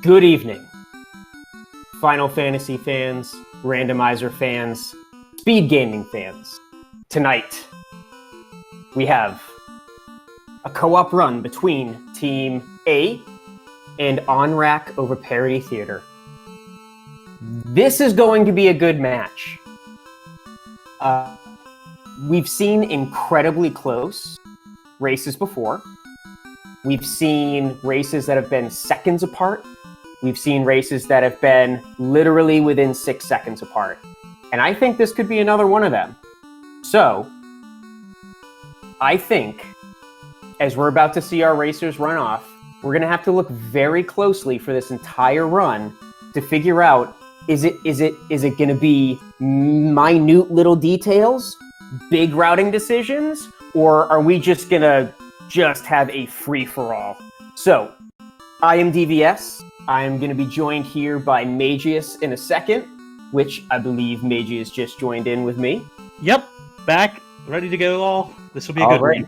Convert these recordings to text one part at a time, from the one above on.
Good evening, Final Fantasy fans, Randomizer fans, Speed Gaming fans. Tonight, we have a co-op run between Team A and Onrac Oviparit Theater. This is going to be a good match. We've seen incredibly close races before. We've seen races that have been seconds apart. We've seen races that have been literally within 6 seconds apart. And I think this could be another one of them. So, I think, as we're about to see our racers run off, we're going to have to look very closely for this entire run to figure out, is it going to be minute little details, big routing decisions, or are we just going to have a free-for-all? So, I am DVS. I am going to be joined here by Magius in a second, which I believe Magius just joined in with me. Yep, back, ready to go all. This will be a good one.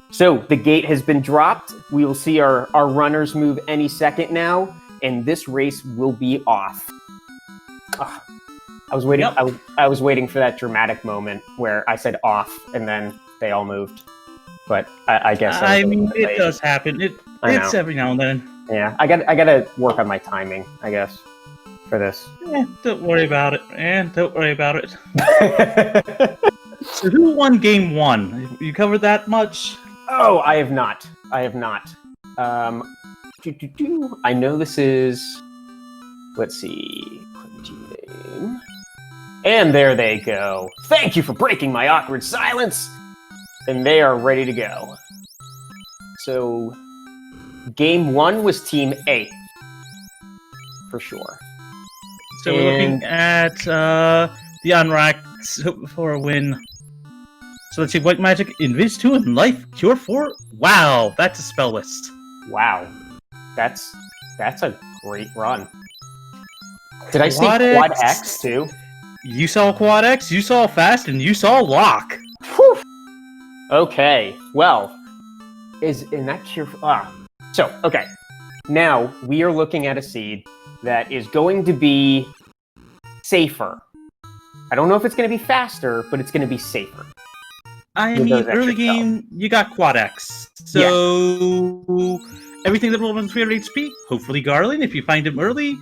So the gate has been dropped. We will see our runners move any second now, and this race will be off. I was waiting. Yep. I was waiting for that dramatic moment where I said off, and then they all moved. But I guess it does happen. It's every now and then. Yeah, I gotta work on my timing, I guess, for this. Don't worry about it, Don't worry about it. So who won game one? You covered that much? Oh, I have not. I know this is... Let's see. Name. And there they go. Thank you for breaking my awkward silence! And they are ready to go. So... Game one was Team A, for sure. So we're looking at the Onrac for a win. So let's see, White Magic, Invis 2, and Life Cure 4? Wow, that's a spell list. Wow. That's a great run. Did I see Quad X, too? You saw Quad X, you saw Fast, and you saw Lock. Whew. Okay, well, in that Cure... So, okay, now we are looking at a seed that is going to be safer. I don't know if it's going to be faster, but it's going to be safer. I mean, early game, you got Quad X. So, everything that rolls on 300 HP, hopefully Garland if you find him early.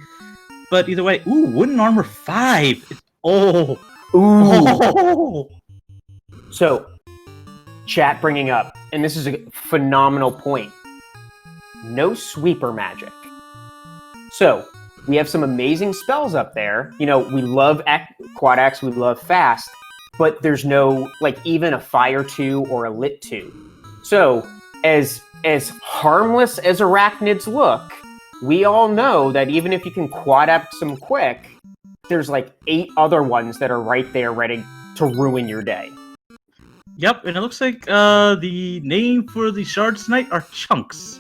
But either way, Wooden Armor 5. So, chat bringing up, and this is a phenomenal point. No sweeper magic. So, we have some amazing spells up there. You know, we love Quad X, we love Fast, but there's no, even a Fire 2 or a Lit 2. So, as harmless as arachnids look, we all know that even if you can Quad X them quick, there's 8 other ones that are right there ready to ruin your day. Yep, and it looks like the name for the shards tonight are Chunks.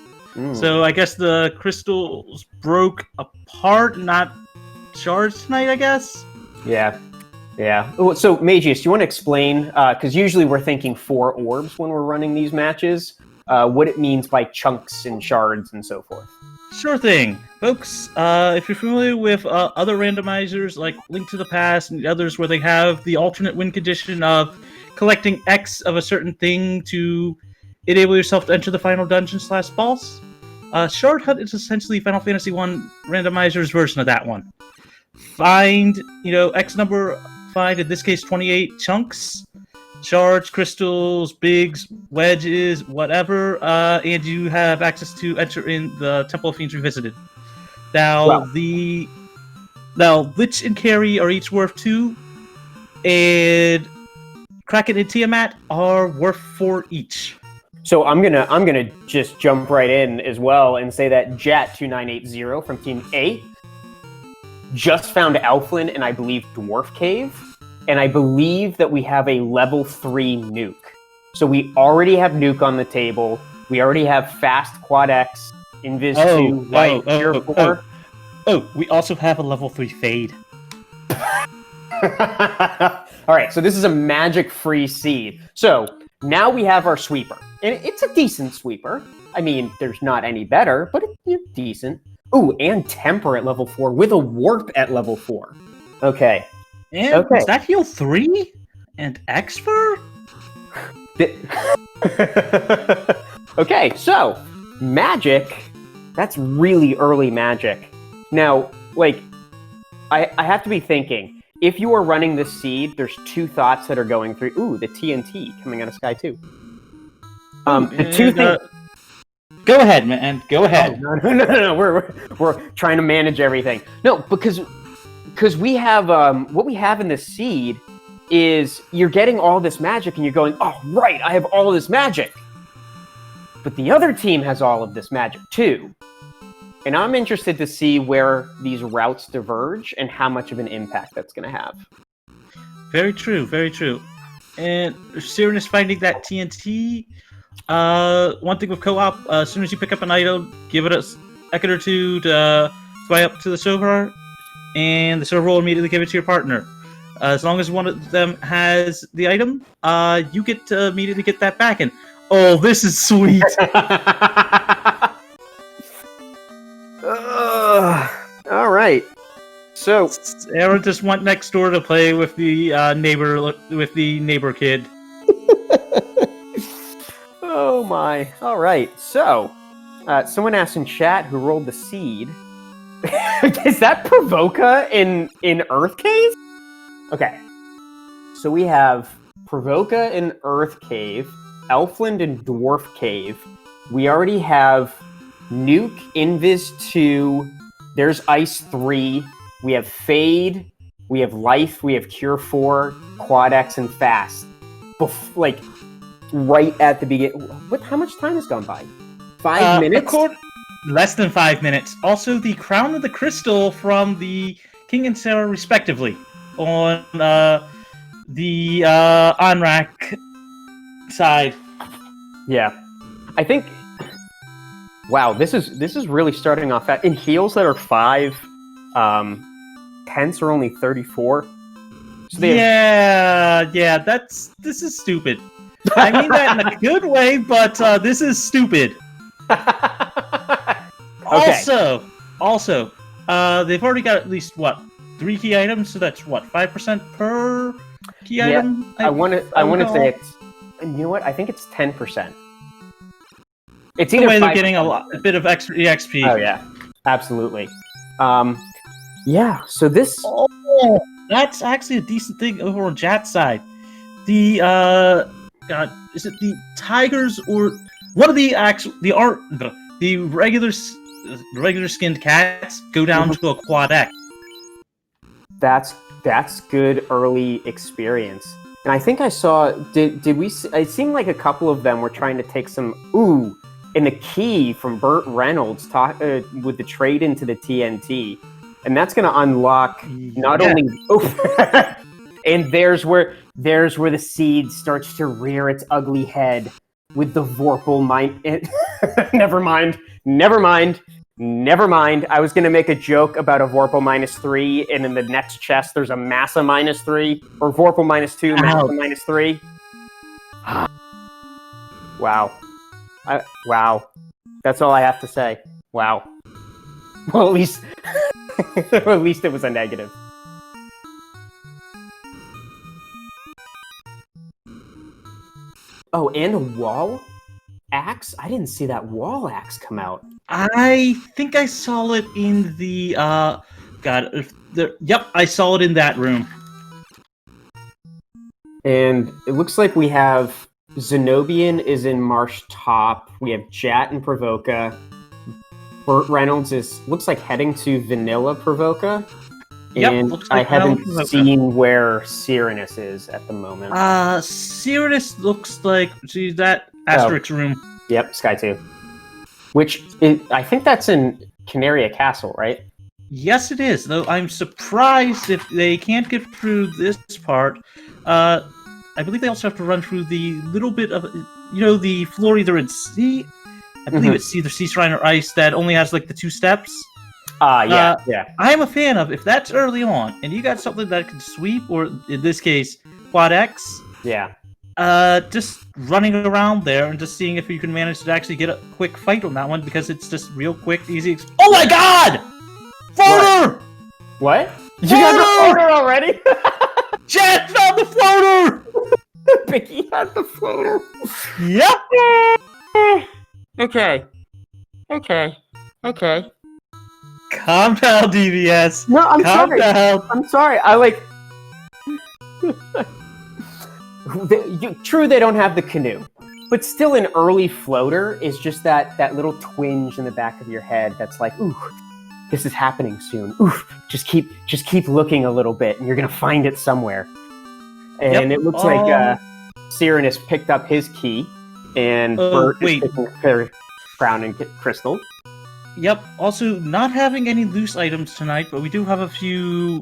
So I guess the crystals broke apart, not shards tonight, I guess? Yeah. So, Magius, do you want to explain, because usually we're thinking 4 orbs when we're running these matches, what it means by chunks and shards and so forth? Sure thing. Folks, if you're familiar with other randomizers like Link to the Past and the others where they have the alternate win condition of collecting X of a certain thing to enable yourself to enter the final dungeon/boss. Shard Hunt is essentially Final Fantasy 1 Randomizer's version of that one. Find, X number, in this case 28 chunks, shards, crystals, bigs, wedges, whatever, and you have access to enter in the Temple of Fiends Revisited. Now, Lich and Carry are each worth 2, and Kraken and Tiamat are worth 4 each. So I'm gonna just jump right in as well and say that Jat2980 from Team A just found Elflin and I believe Dwarf Cave, and I believe that we have a level 3 nuke. So we already have nuke on the table. We already have Fast Quad X, Invis 2, Light, Cure 4. We also have a level 3 Fade. All right, so this is a magic-free seed. So now we have our sweeper. And it's a decent sweeper. I mean, there's not any better, but it's decent. Ooh, and Temper at level 4 with a Warp at level 4. Okay. And does that heal 3? And Expert? Okay, so magic. That's really early magic. Now, like, I have to be thinking. If you are running this seed, there's 2 thoughts that are going through. Ooh, the TNT coming out of Sky 2. The 2 things. Go ahead, man. Go ahead. Oh, no. We're trying to manage everything. No, because we have what we have in the seed is you're getting all this magic and you're going, oh right, I have all this magic. But the other team has all of this magic too. And I'm interested to see where these routes diverge and how much of an impact that's going to have. Very true, very true. And Siren is finding that TNT. One thing with co-op, as soon as you pick up an item, give it a second or 2 to fly up to the server, and the server will immediately give it to your partner. As long as one of them has the item, you get to immediately get that back. And oh, this is sweet. All right. So Aaron just went next door to play with the neighbor kid. Oh my. All right. So, someone asked in chat who rolled the seed. Is that Provoca in Earth Cave? Okay. So we have Provoca in Earth Cave, Elfland in Dwarf Cave. We already have Nuke, Invis 2, there's Ice 3, we have Fade, we have Life, we have Cure 4, Quad X, and Fast. Like, right at the beginning. How much time has gone by? 5 minutes? Less than 5 minutes. Also, the Crown of the Crystal from the King and Sarah, respectively, on the Onrac side. Yeah. I think... Wow, this is really starting off in heals that are 5. Tents are only 34. So this is stupid. I mean that in a good way, but this is stupid. Okay. Also, they've already got at least 3 key items, so that's 5% per key item. I want to say it's. You know what? I think it's 10%. It's either they're getting a bit of extra EXP. Oh yeah, absolutely. Yeah. So this. Oh, that's actually a decent thing over on Jat's side. The is it the tigers or one of the regular skinned cats go down to a quad X. That's good early experience. And I think I saw. Did we? It seemed like a couple of them were trying to take some. In the key from Burt Reynolds with the trade into the TNT, and that's going to unlock not only. And there's where the seed starts to rear its ugly head with the Vorpal mind. Never mind. I was going to make a joke about a Vorpal -3, and in the next chest there's a Massa -3, or Vorpal -2, Massa -3. Wow. Wow. That's all I have to say. Wow. Well, at least it was a negative. Oh, and a wall axe? I didn't see that wall axe come out. I think I saw it in the yep, I saw it in that room. And it looks like we have Zenobian is in Marsh Top. We have Jat and Provoca. Burt Reynolds looks like heading to Vanilla Provoca. And I haven't seen where Cyrenus is at the moment. Cyrenus looks like that Asterix room. Yep, Sky 2. I think that's in Canaria Castle, right? Yes, it is. Though I'm surprised if they can't get through this part. I believe they also have to run through the little bit of, the floor either in sea. I believe it's either Sea Shrine or Ice that only has like the 2 steps. Yeah. I'm a fan of if that's early on and you got something that can sweep, or in this case, Quad X. Yeah. just running around there and just seeing if you can manage to actually get a quick fight on that one because it's just real quick, easy. Oh my god! Floater! What? You got the floater already? Jet found the floater! Vicky had the floater. Yep! Okay. Calm down, DVS. No, I'm Calm sorry. down. I'm sorry. I like. True, they don't have the canoe, but still, an early floater is just that little twinge in the back of your head. That's like, ooh, this is happening soon. Ooh, just keep looking a little bit, and you're gonna find it somewhere. And it looks like Cyrenus picked up his key, and Bert is picking up her crown and crystal. Yep. Also, not having any loose items tonight, but we do have a few,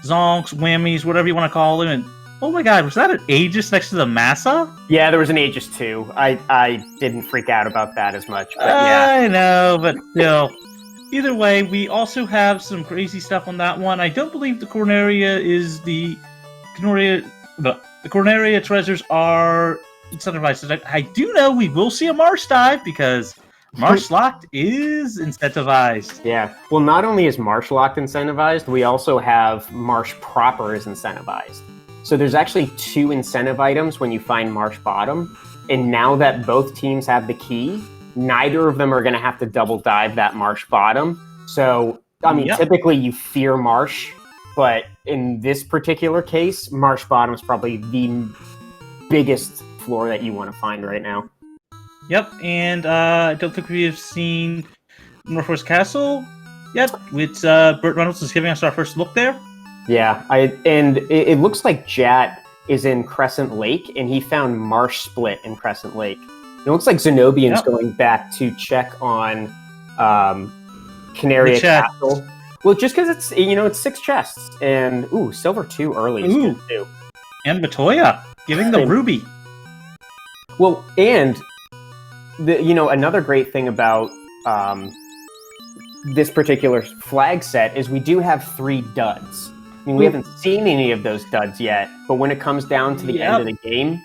zonks, whammies, whatever you want to call them. And oh my god, was that an Aegis next to the Massa? Yeah, there was an Aegis too. I didn't freak out about that as much, but yeah. I know, but still. Either way, we also have some crazy stuff on that one. I don't believe the Corneria is the Corneria treasures are incentivized. I do know we will see a Marsh dive because Marsh Locked is incentivized. Yeah. Well, not only is Marsh Locked incentivized, we also have Marsh Proper is incentivized. So there's actually 2 incentive items when you find Marsh Bottom. And now that both teams have the key, neither of them are going to have to double dive that Marsh Bottom. So, I mean, typically you fear Marsh, but in this particular case, Marsh Bottom is probably the biggest floor that you want to find right now. Yep, and I don't think we have seen Northwest Castle yet, which Burt Reynolds is giving us our first look there. Yeah, it looks like Jat is in Crescent Lake, and he found Marsh Split in Crescent Lake. It looks like Zenobian's going back to check on Canaria Castle. Well, just because it's 6 chests, and silver 2 early is good too. And Matoya giving the ruby. Well, and another great thing about this particular flag set is we do have 3 duds. I mean, we haven't seen any of those duds yet, but when it comes down to the end of the game,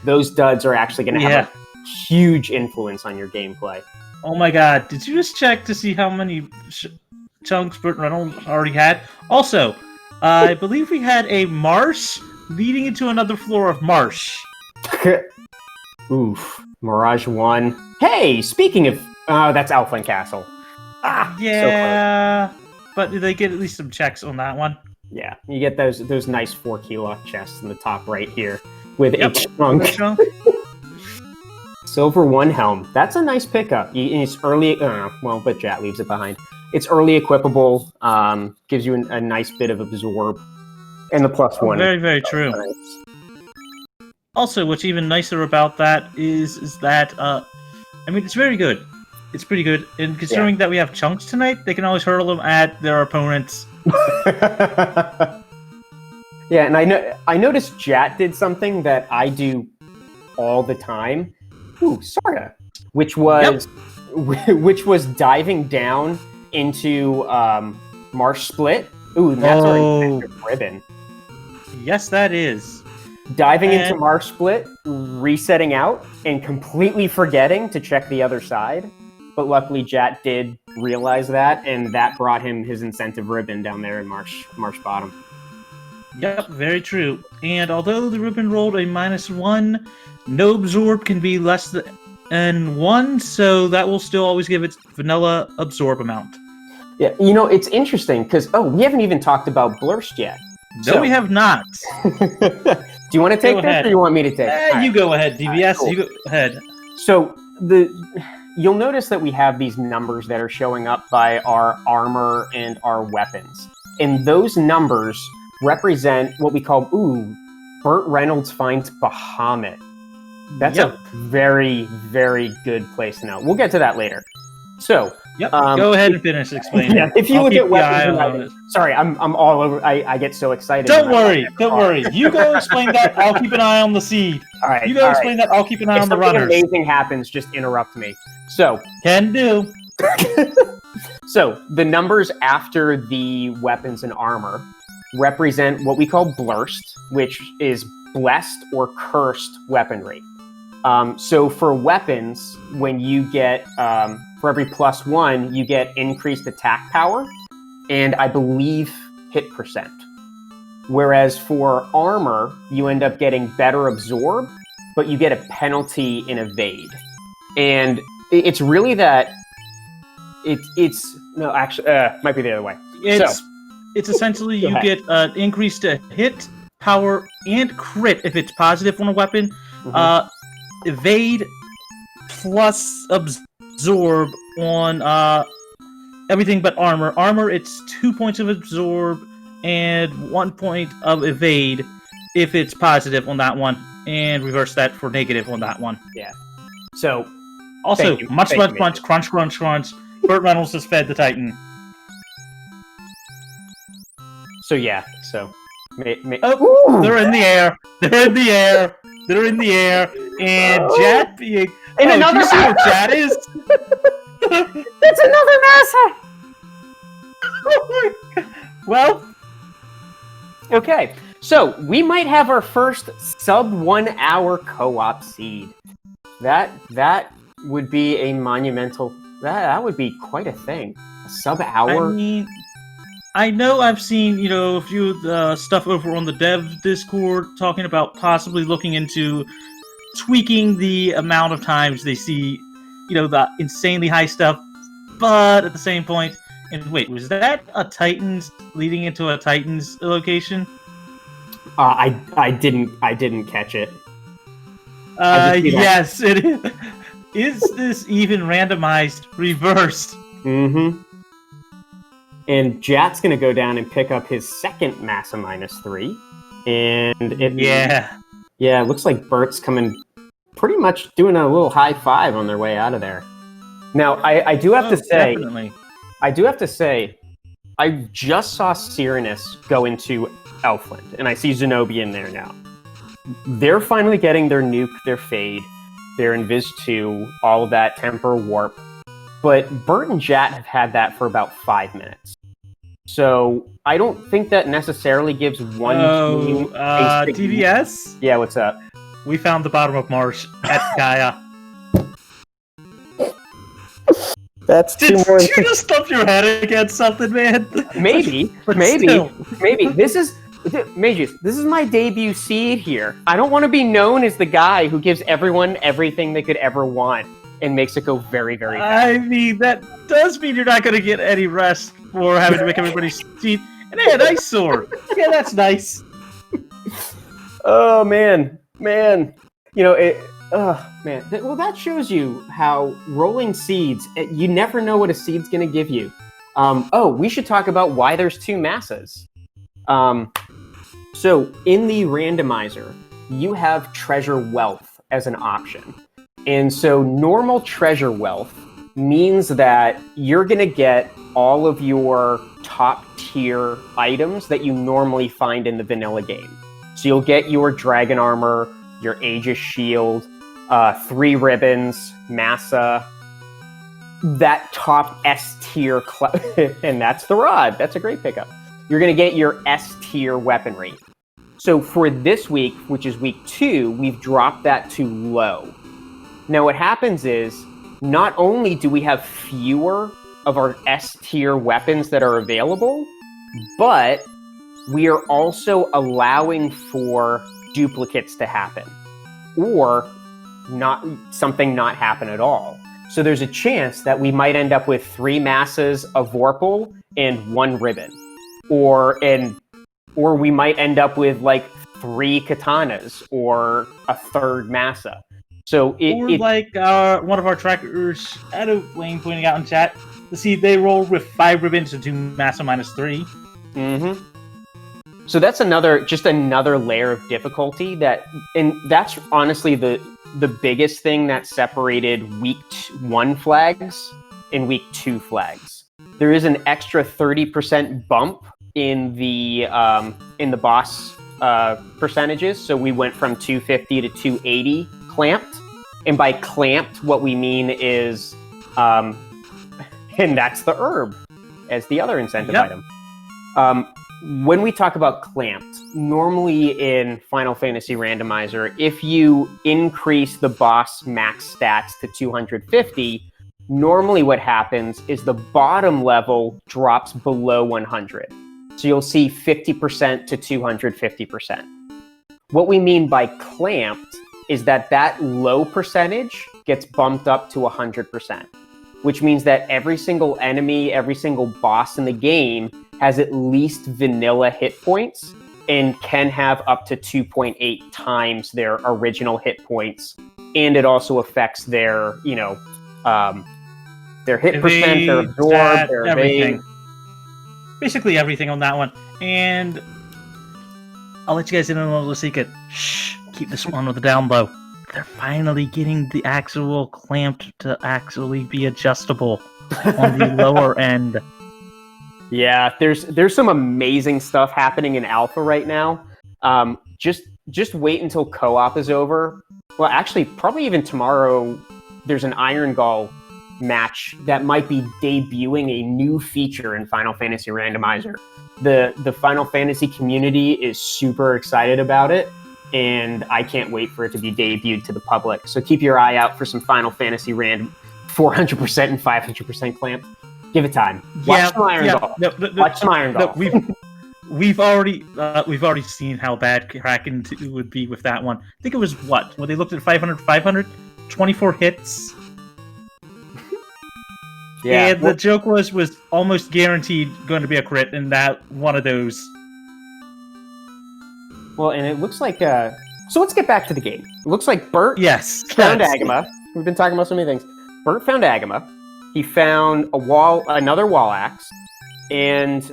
those duds are actually going to have a huge influence on your gameplay. Oh my god, did you just check to see how many chunks Burt Reynolds already had? Also, I believe we had a marsh leading into another floor of marsh. Oof. Mirage 1. Hey, speaking of... that's Elfland Castle. Yeah, so but did they get at least some checks on that one? Yeah, you get those nice 4 kilo chests in the top right here with a chunk. Silver 1 helm. That's a nice pickup. It's early... but Jat leaves it behind. It's early equipable. Gives you a nice bit of absorb. And the +1. Very, very true. Nice. Also, what's even nicer about that is that, it's very good. It's pretty good. And considering that we have chunks tonight, they can always hurl them at their opponents. Yeah, and I noticed Jat did something that I do all the time. Sarda. Which was diving down into Marsh Split. And that's already ribbon. Yes, that is. Diving into Marsh Split, resetting out, and completely forgetting to check the other side. But luckily, Jat did realize that, and that brought him his incentive ribbon down there in Marsh Bottom. Yep, very true. And although the ribbon rolled a -1, no absorb can be less than 1, so that will still always give its vanilla absorb amount. Yeah, it's interesting, because, we haven't even talked about Blurst yet. No, we have not. Do you want to take this, or you want me to take it? You go ahead, DBS. Cool. You go ahead. So, you'll notice that we have these numbers that are showing up by our armor and our weapons. And those numbers represent what we call, Burt Reynolds finds Bahamut. That's a very, very good place to know. We'll get to that later. So, go ahead and finish explaining. Yeah, if you look at weapons, sorry, I'm all over. I get so excited. Don't worry. You go explain that. I'll keep an eye on the seed. All right. You go explain that. I'll keep an eye on the runners. If something amazing happens, just interrupt me. So can do. So the numbers after the weapons and armor represent what we call blurst, which is blessed or cursed weaponry. So for weapons, when you get, for every +1, you get increased attack power, and I believe hit percent. Whereas for armor, you end up getting better absorb, but you get a penalty in evade. And it's really that it's no, actually, might be the other way. It's essentially you get increased hit, power, and crit if it's positive on a weapon. Mm-hmm. Evade plus absorb on everything but armor. Armor, it's 2 points of absorb and 1 point of evade if it's positive on that one, and reverse that for negative on that one. Yeah. So, also, much, crunch, crunch, crunch. Burt Reynolds has fed the Titan. So yeah, they're in the air. They're in the air. They're in the air. And Jat being... another do you see where Jat is? That's another massa! Oh my God. Well... Okay, so we might have our first sub-1 hour co-op seed. That would be a monumental... That would be quite a thing. A sub-hour... I mean... I know I've seen, a few of the stuff over on the dev Discord talking about possibly looking into tweaking the amount of times they see, the insanely high stuff, but at the same point, and wait, was that a Titans leading into a Titans location? I didn't catch it. Yes, it is. Is this even randomized reversed? Mm-hmm. And Jat's going to go down and pick up his second massa -3. And it looks like Bert's coming pretty much doing a little high five on their way out of there. Now, I do have to say, definitely. I just saw Cyranus go into Elfland, and I see Zenobia in there now. They're finally getting their nuke, their fade, their Invis 2, all of that temper warp. But Bert and Jat have had that for about 5 minutes. So I don't think that necessarily gives one team a TVS? Yeah, what's up? We found the bottom of Marsh at Gaia. That's Did you just thump your head against something, man? Maybe. This is Mages, this is my debut seed here. I don't want to be known as the guy who gives everyone everything they could ever want and makes it go very, very fast. I mean, that does mean you're not going to get any rest for having to make everybody see. And hey, a nice sword. Yeah, that's nice. Oh, man. Well, that shows you how rolling seeds, you never know what a seed's going to give you. We should talk about why there's 2 massas. So, in the randomizer, you have treasure wealth as an option. And so normal treasure wealth means that you're going to get all of your top tier items that you normally find in the vanilla game. So you'll get your dragon armor, your Aegis shield, 3 ribbons, massa, that top S tier, and that's the rod. That's a great pickup. You're going to get your S tier weaponry. So for this week, which is week 2, we've dropped that to low. Now what happens is, not only do we have fewer of our S-tier weapons that are available, but we are also allowing for duplicates to happen, or something not happen at all. So there's a chance that we might end up with 3 massas of Vorpal and 1 ribbon, or we might end up with like 3 katanas or a 3rd massa. So one of our trackers, out of Wayne pointing out in chat, to see they roll with 5 ribbons and 2 massa -3. Mm-hmm. So that's another layer of difficulty and that's honestly the biggest thing that separated week 1 flags and week 2 flags. There is an extra 30% bump in the boss percentages. So we went from 250 to 280 clamped. And by clamped, what we mean is, and that's the herb as the other incentive item. When we talk about clamped, normally in Final Fantasy Randomizer, if you increase the boss max stats to 250, normally what happens is the bottom level drops below 100. So you'll see 50% to 250%. What we mean by clamped is that low percentage gets bumped up to 100%, which means that every single enemy, every single boss in the game has at least vanilla hit points and can have up to 2.8 times their original hit points. And it also affects their, their hit percent, their absorb, their everything. evade. Basically everything on that one. And I'll let you guys in on a little secret. Shh, keep this one on the down low. They're finally getting the actual clamped to actually be adjustable on the lower end. Yeah, there's some amazing stuff happening in alpha right now. Just wait until co-op is over. Well, actually, probably even tomorrow, there's an Iron Gall match that might be debuting a new feature in Final Fantasy Randomizer. The Final Fantasy community is super excited about it, and I can't wait for it to be debuted to the public. So keep your eye out for some Final Fantasy Random 400% and 500% clamp. Give it time. Watch some Iron Gall. Watch some Iron Gall. We've already seen how bad Kraken 2 would be with that one. I think it was when they looked at 500, 24 hits. Yeah, and the joke was almost guaranteed going to be a crit in that one of those. Well, and it looks like so let's get back to the game. It looks like Bert found Agama. We've been talking about so many things. Bert found Agama. He found another wall axe, and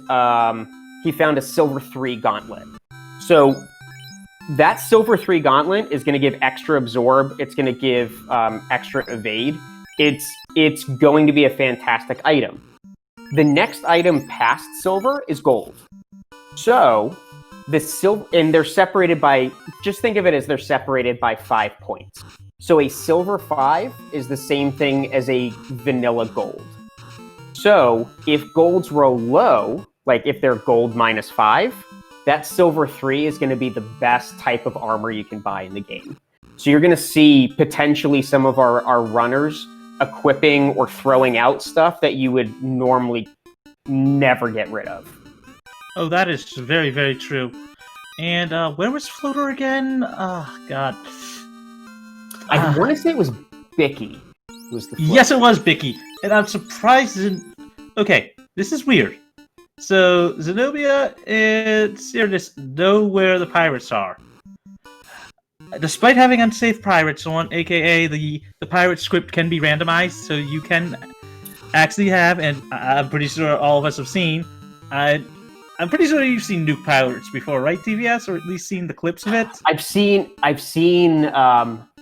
he found a silver 3 gauntlet. So that silver 3 gauntlet is going to give extra absorb. It's going to give extra evade. It's going to be a fantastic item. The next item past silver is gold. So the silver, and they're separated by, just think of it as they're separated by 5 points. So a silver 5 is the same thing as a vanilla gold. So if golds roll low, like if they're gold -5, that silver 3 is going to be the best type of armor you can buy in the game. So you're going to see potentially some of our runners equipping or throwing out stuff that you would normally never get rid of. Oh, that is very, very true. And where was Floater again? Oh, God. I want to say it was Bicky. Yes, it was Bicky. And I'm surprised. Okay, this is weird. So Zenobia and Cyrus know where the pirates are. Despite having unsafe pirates on, aka the pirate script can be randomized, so you can actually have, and I'm pretty sure all of us have seen, I'm pretty sure you've seen nuke pirates before, right, TVS, or at least seen the clips of it? I've seen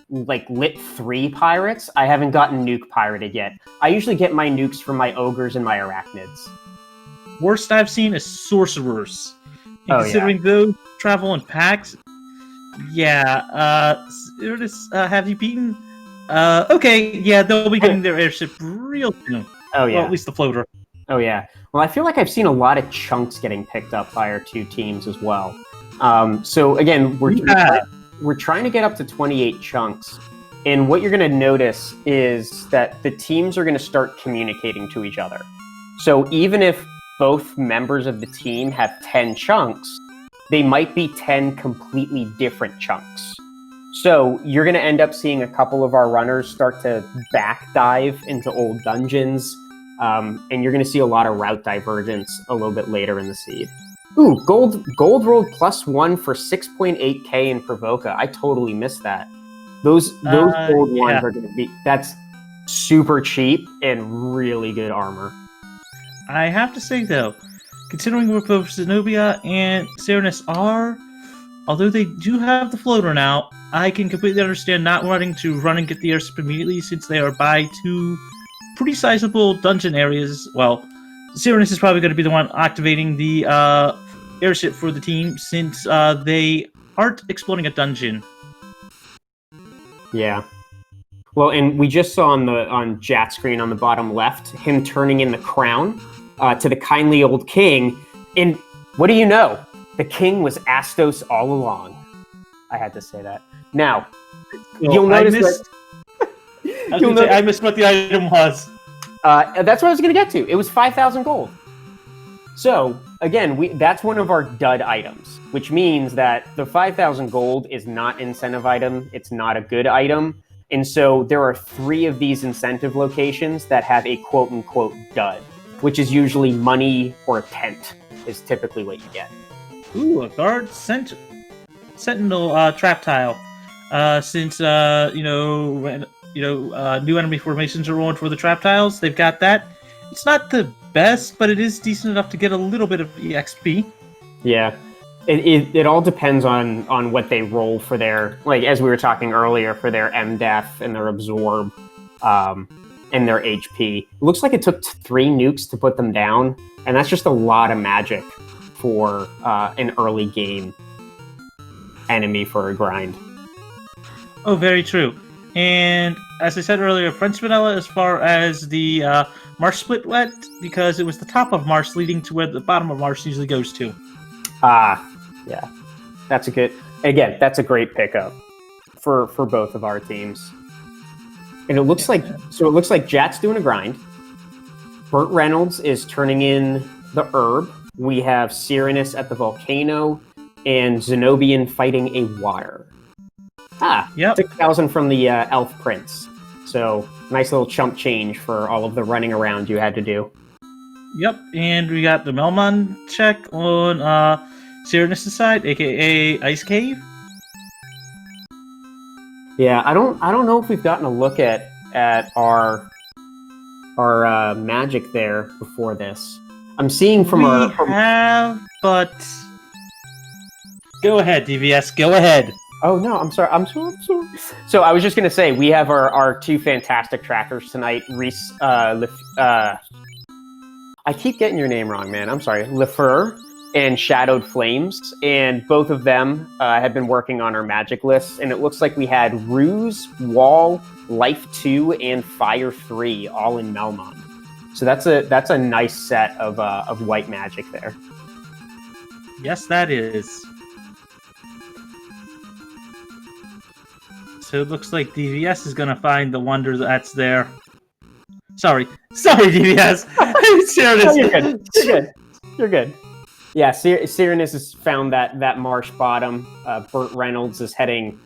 like Lit 3 pirates. I haven't gotten nuke pirated yet. I usually get my nukes from my ogres and my arachnids. Worst I've seen is sorcerers. And considering those travel in packs, yeah. Have you beaten? Okay, yeah, they'll be getting their airship real soon. Oh yeah, well, at least the floater. Oh yeah. Well, I feel like I've seen a lot of chunks getting picked up by our 2 teams as well. So again, we're trying to get up to 28 chunks. And what you're going to notice is that the teams are going to start communicating to each other. So even if both members of the team have 10 chunks, they might be 10 completely different chunks. So you're going to end up seeing a couple of our runners start to back dive into old dungeons. And you're going to see a lot of route divergence a little bit later in the seed. Ooh, gold rolled +1 for 6.8k in Provoca. I totally missed that. Those gold ones are going to be, that's super cheap and really good armor. I have to say though, considering where both Zenobia and Serenus are, although they do have the floater now, I can completely understand not wanting to run and get the airship immediately since they are by 2 pretty sizable dungeon areas. Well, Serenus is probably going to be the one activating the airship for the team since they aren't exploding a dungeon. Yeah. Well, and we just saw on Jat's screen on the bottom left him turning in the crown to the kindly old king. And What do you know? The king was Astos all along. I had to say that. Now, you'll notice I missed what the item was. that's what I was going to get to. It was 5,000 gold. So, again, that's one of our dud items, which means that the 5,000 gold is not incentive item. It's not a good item. And so there are 3 of these incentive locations that have a quote-unquote dud, which is usually money or a tent is typically what you get. Ooh, a guard sentinel trap tile. Since new enemy formations are on for the trap tiles, they've got that. It's not the best, but it is decent enough to get a little bit of EXP. Yeah. It all depends on what they roll for their, like, as we were talking earlier, for their MDEF and their absorb and their HP. It looks like it took 3 nukes to put them down, and that's just a lot of magic for an early game enemy for a grind. Oh, very true. And as I said earlier, French vanilla as far as the marsh split wet, because it was the top of marsh leading to where the bottom of marsh usually goes to. Yeah. That's a great pickup for both of our teams. And it looks like Jat's doing a grind. Burt Reynolds is turning in the herb. We have Cyrenus at the volcano and Zenobian fighting a water. Yep. 6,000 from the elf prince. So nice little chump change for all of the running around you had to do. Yep, and we got the Melmon check on Cyrenus' side, aka Ice Cave. Yeah, I don't know if we've gotten a look at our magic there before this. I'm seeing have, but go ahead, DVS, go ahead. Oh no, I'm sorry. So I was just gonna say we have our 2 fantastic trackers tonight. Reese, I keep getting your name wrong, man. I'm sorry. Lefeur and Shadowed Flames, and both of them have been working on our magic lists. And it looks like we had Ruse, Wall, Life 2, and Fire 3 all in Melmond. So that's a nice set of white magic there. Yes, that is. So it looks like DVS is going to find the wonder that's there. Sorry, DVS. You're good. Yeah, Cyrenus has found that marsh bottom. Burt Reynolds is heading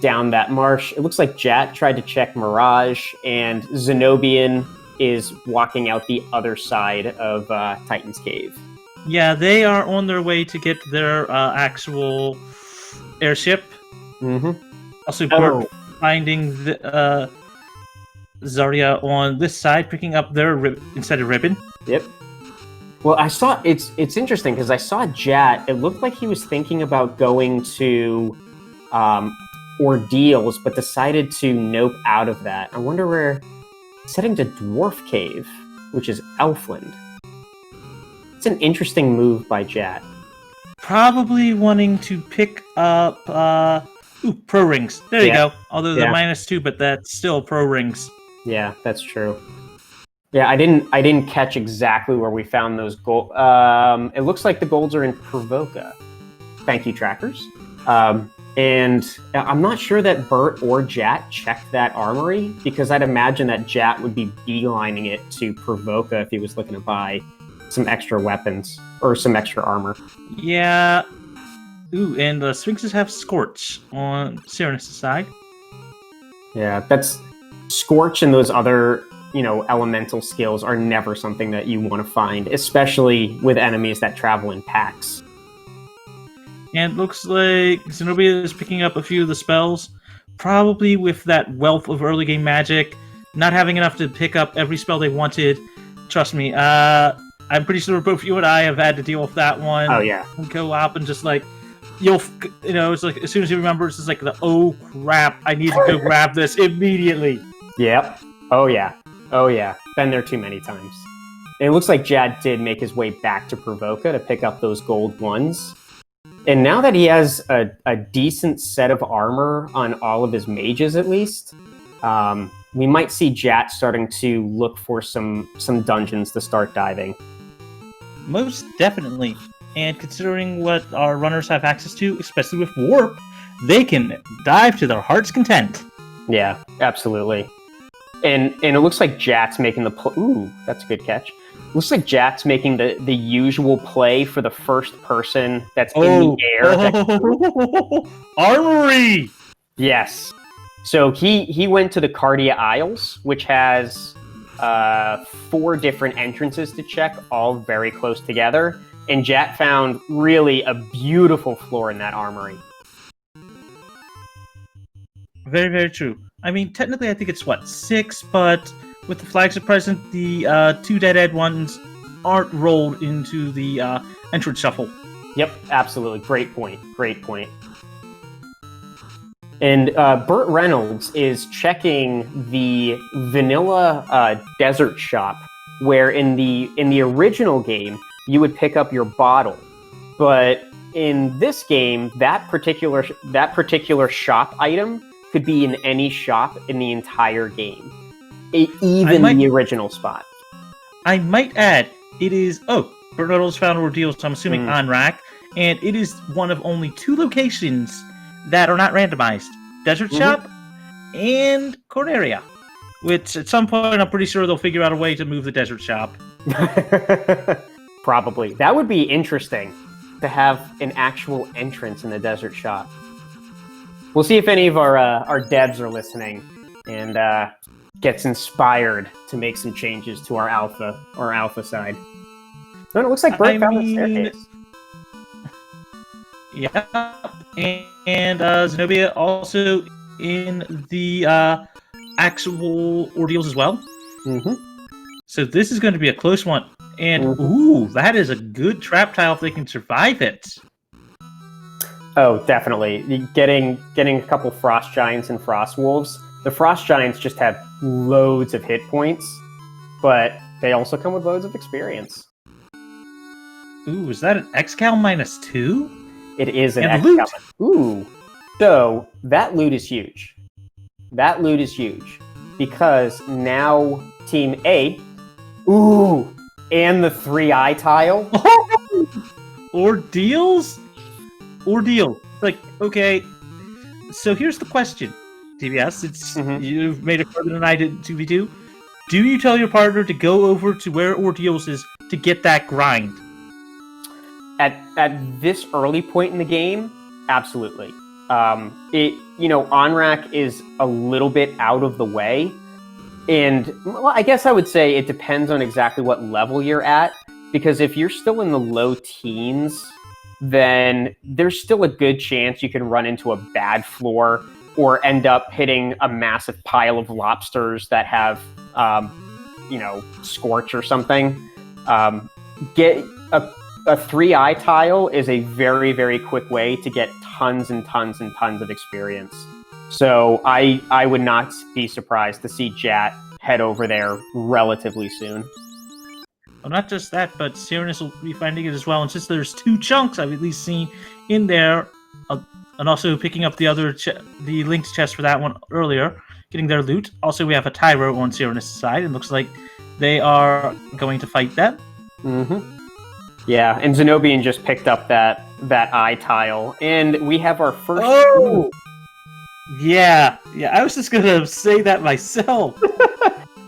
down that marsh. It looks like Jat tried to check Mirage, and Zenobian is walking out the other side of Titan's Cave. Yeah, they are on their way to get their actual airship. Mm-hmm. Also, Burt finding the Zarya on this side, picking up their instead of ribbon. Yep. Well, I saw it's interesting because I saw Jat. It looked like he was thinking about going to Ordeals, but decided to nope out of that. I wonder where he's heading to Dwarf Cave, which is Elfland. It's an interesting move by Jat. Probably wanting to pick up pro rings. There you go. Although they're -2, but that's still pro rings. Yeah, that's true. Yeah, I didn't catch exactly where we found those gold. It looks like the golds are in Provoca. Thank you, trackers. And I'm not sure that Burt or Jat checked that armory, because I'd imagine that Jat would be beelining it to Provoca if he was looking to buy some extra weapons or some extra armor. Yeah. Ooh, and the Sphinxes have Scorch on Cyrenus' side. Yeah, that's Scorch, and those other, elemental skills are never something that you want to find, especially with enemies that travel in packs. And it looks like Zenobia is picking up a few of the spells, probably with that wealth of early game magic, not having enough to pick up every spell they wanted. Trust me, I'm pretty sure both you and I have had to deal with that one. Oh yeah. Go up and just like, it's like as soon as you remember, it's just like oh crap, I need to go grab this immediately. Yep. Oh yeah. Been there too many times. And it looks like Jad did make his way back to Provoca to pick up those gold ones. And now that he has a decent set of armor on all of his mages, at least, we might see Jat starting to look for some dungeons to start diving. Most definitely. and considering what our runners have access to, especially with warp, they can dive to their heart's content. Yeah, absolutely. And it looks like Jack's making the ooh, that's a good catch. Looks like Jack's making the usual play for the first person that's in the air. Armory! Yes. So he went to the Cardia Isles, which has 4 different entrances to check, all very close together. And Jack found really a beautiful floor in that armory. Very, very true. I mean, technically, I think it's 6, but with the flags at present, the 2 dead-end ones aren't rolled into the entrance shuffle. Yep, absolutely. Great point. Great point. And Burt Reynolds is checking the vanilla desert shop, where in the original game you would pick up your bottle, but in this game that particular shop item could be in any shop in the entire game, even the original spot. I might add, it is Burt Reynolds found ordeals, so I'm assuming Onrac, and it is one of only 2 locations that are not randomized: Desert Shop and Corneria. Which at some point I'm pretty sure they'll figure out a way to move the Desert Shop. Probably. That would be interesting to have an actual entrance in the Desert Shop. We'll see if any of our devs are listening and gets inspired to make some changes to our alpha side. No, it looks like Bert found the staircase. Yeah, and Zenobia also in the actual ordeals as well. Mm-hmm. So this is going to be a close one. And ooh, that is a good trap tile if they can survive it. Oh, definitely. Getting a couple Frost Giants and Frost Wolves. The Frost Giants just have loads of hit points, but they also come with loads of experience. Ooh, is that an Excal -2? It is an loot. Ooh. So that loot is huge. That loot is huge because now Team A, and the 3-eye tile. Ordeals? Ordeal. Like, okay. So here's the question, TBS. You've made it further than I did 2v2. Do you tell your partner to go over to where Ordeals is to get that grind? At this early point in the game, absolutely. Onrac is a little bit out of the way. And well, I guess I would say it depends on exactly what level you're at, because if you're still in the low teens, then there's still a good chance you can run into a bad floor or end up hitting a massive pile of lobsters that have, Scorch or something. Get a 3-eye tile is a very, very quick way to get tons and tons and tons of experience. So I would not be surprised to see Jat head over there relatively soon. Well, not just that, but Cyranus will be finding it as well. And since there's 2 chunks I've at least seen in there, and also picking up the other the linked chest for that one earlier, getting their loot. Also, we have a Tyro on Cyranus' side, and looks like they are going to fight that. Mm-hmm. Yeah, and Zenobian just picked up that eye tile, and we have our first. Oh, yeah. I was just gonna say that myself.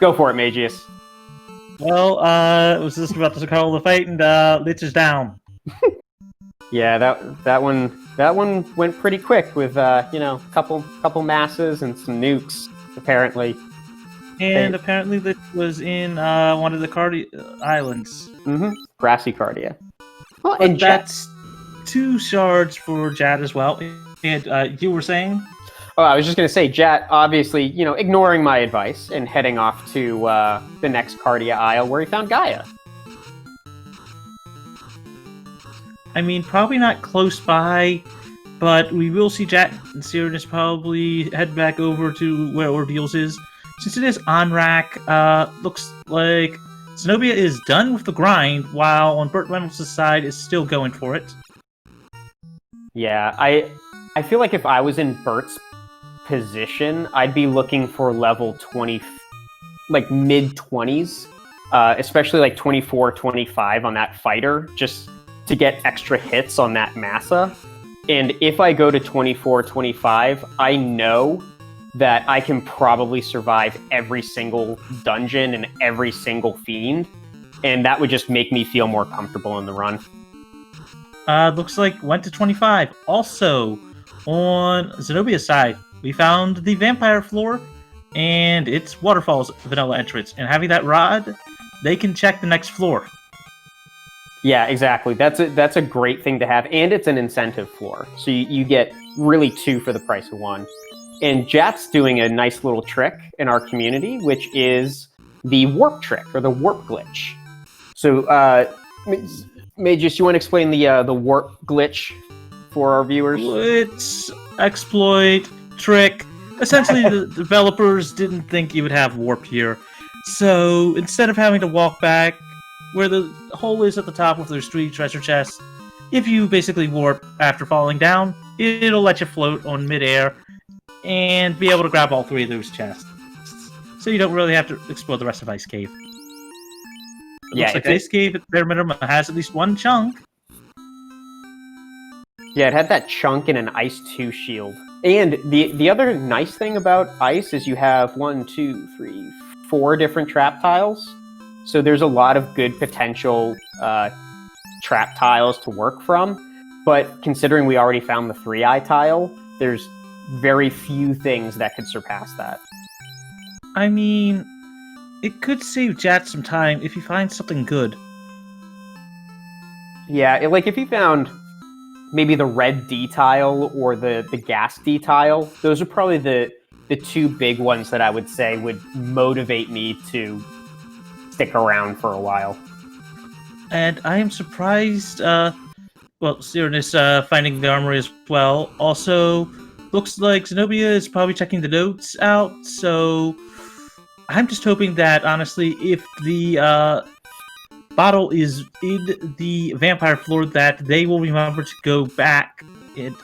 Go for it, Magius. Well, I was just about to call the fight, and Lich is down. Yeah, that one went pretty quick with couple masses and some nukes apparently. And apparently Lich was in one of the Cardia Islands. Mm-hmm. Grassy Cardia. Well, but and that's 2 shards for Jad as well. And you were saying? Oh, I was just going to say, Jat, obviously, ignoring my advice and heading off to the next Cardia Isle where he found Gaia. I mean, probably not close by, but we will see Jat and Cyranus probably head back over to where Ordeals is. Since it is Onrac, looks like Zenobia is done with the grind, while on Burt Reynolds' side is still going for it. Yeah, I feel like if I was in Burt's position, I'd be looking for level 20, like mid-20s, especially like 24, 25 on that fighter, just to get extra hits on that massa. And if I go to 24, 25, I know that I can probably survive every single dungeon and every single fiend. And that would just make me feel more comfortable in the run. Looks like went to 25. Also, on Zenobia's side, we found the vampire floor and its waterfalls vanilla entrance. And having that rod, they can check the next floor. Yeah, exactly. That's a great thing to have, and it's an incentive floor, so you get really 2 for the price of 1. And Jat's doing a nice little trick in our community, which is the warp trick or the warp glitch. So, Magus, you want to explain the warp glitch for our viewers? Glitch, exploit, trick. Essentially, the developers didn't think you would have warp here, so instead of having to walk back where the hole is at the top of there's 3 treasure chests, if you basically warp after falling down, it'll let you float on midair and be able to grab all 3 of those chests. So you don't really have to explore the rest of Ice Cave. Looks like Ice Cave at bare minimum has at least 1 chunk. Yeah, it had that chunk and an Ice 2 shield. And the other nice thing about Ice is you have 1, 2, 3, 4 different trap tiles. So there's a lot of good potential trap tiles to work from, but considering we already found the 3-eye tile, there's very few things that could surpass that. I mean, it could save Jat some time if he finds something good. Yeah, if you found maybe the red D tile or the gas D tile, those are probably the 2 big ones that I would say would motivate me to stick around for a while. And I am surprised, Siren is finding the armory as well. Also, looks like Zenobia is probably checking the notes out, so I'm just hoping that, honestly, if the bottle is in the vampire floor, that they will remember to go back and...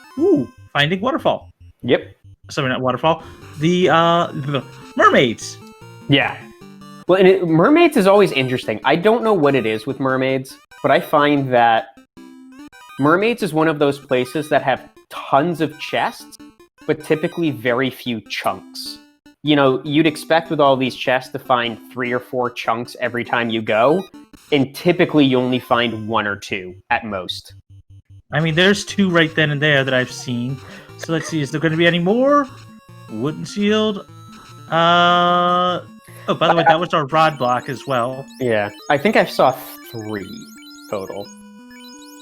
finding waterfall. Yep. Sorry, not waterfall. The mermaids. Yeah. Well, and mermaids is always interesting. I don't know what it is with mermaids, but I find that mermaids is one of those places that have tons of chests, but typically very few chunks. You know, you'd expect with all these chests to find 3 or 4 chunks every time you go, and typically you only find 1 or 2 at most. I mean, there's 2 right then and there that I've seen. So let's see, is there going to be any more? Wooden shield. Oh, by the way, that was our rod block as well. Yeah, I think I saw 3 total.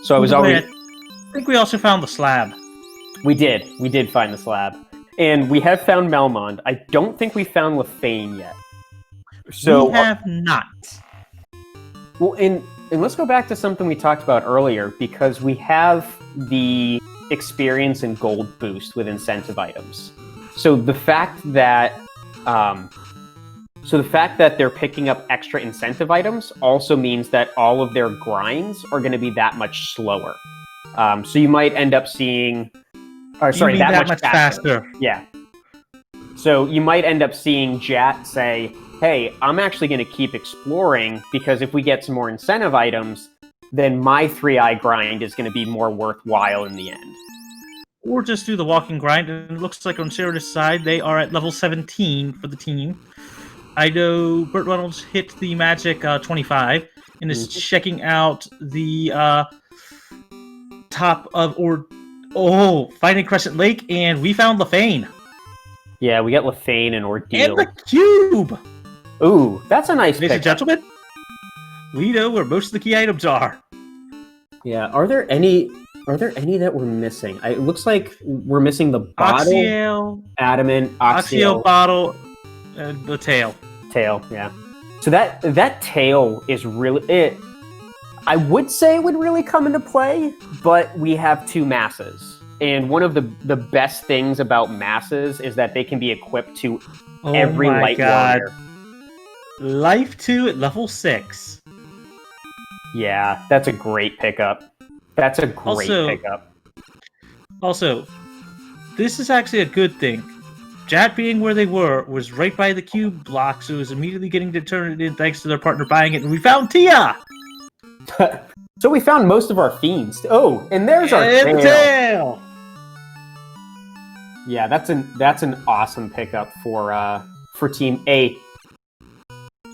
So I was already... I think we also found the slab. We did find the slab. And we have found Melmond. I don't think we found Lefane yet. So we have not. Well, and let's go back to something we talked about earlier, because we have the experience and gold boost with incentive items. So the fact that they're picking up extra incentive items also means that all of their grinds are going to be that much slower. So you might end up seeing, that much faster. Yeah. So you might end up seeing Jat say, hey, I'm actually going to keep exploring, because if we get some more incentive items, then my 3-eye grind is going to be more worthwhile in the end. Or just do the walking grind, and it looks like on Sheridan's side, they are at level 17 for the team. I know Burt Reynolds hit the magic 25 and is checking out the top of finding Crescent Lake, and we found Lefane. Yeah, we got Lefane and Ordeal. And the cube! Ooh, that's a nice Ladies and gentlemen, we know where most of the key items are. Yeah, are there any that we're missing? It looks like we're missing the bottle, Oxyale, adamant, Oxyale bottle, and the tail. Tail, yeah. So that tail is really it. I would say it would really come into play, but we have 2 masses. And one of the best things about masses is that they can be equipped to every light warrior. Life 2 at level 6. Yeah, that's a great pickup. That's a great pickup. Also, this is actually a good thing. Jat being where they were was right by the cube block, so it was immediately getting to turn it in thanks to their partner buying it, and we found Tia! So we found most of our fiends. Oh, and there's our And tail. tail. Yeah, that's an awesome pickup for Team A,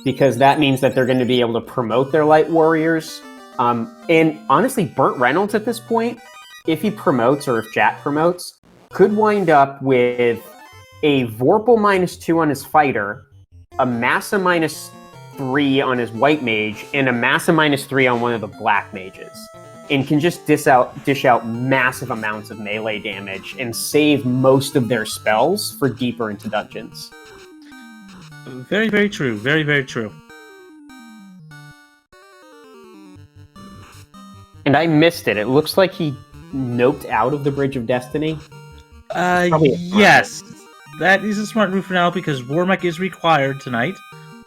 because that means that they're going to be able to promote their light warriors. And honestly, Burt Reynolds at this point, if he promotes or if Jat promotes, could wind up with a Vorpal -2 on his fighter, a Massa -3 on his white mage, and a Massa -3 on one of the black mages, and can just dish out massive amounts of melee damage and save most of their spells for deeper into dungeons. Very, very true. Very, very true. And I missed it. It looks like he noped out of the Bridge of Destiny. Yes. That is a smart move for now because Warmech is required tonight.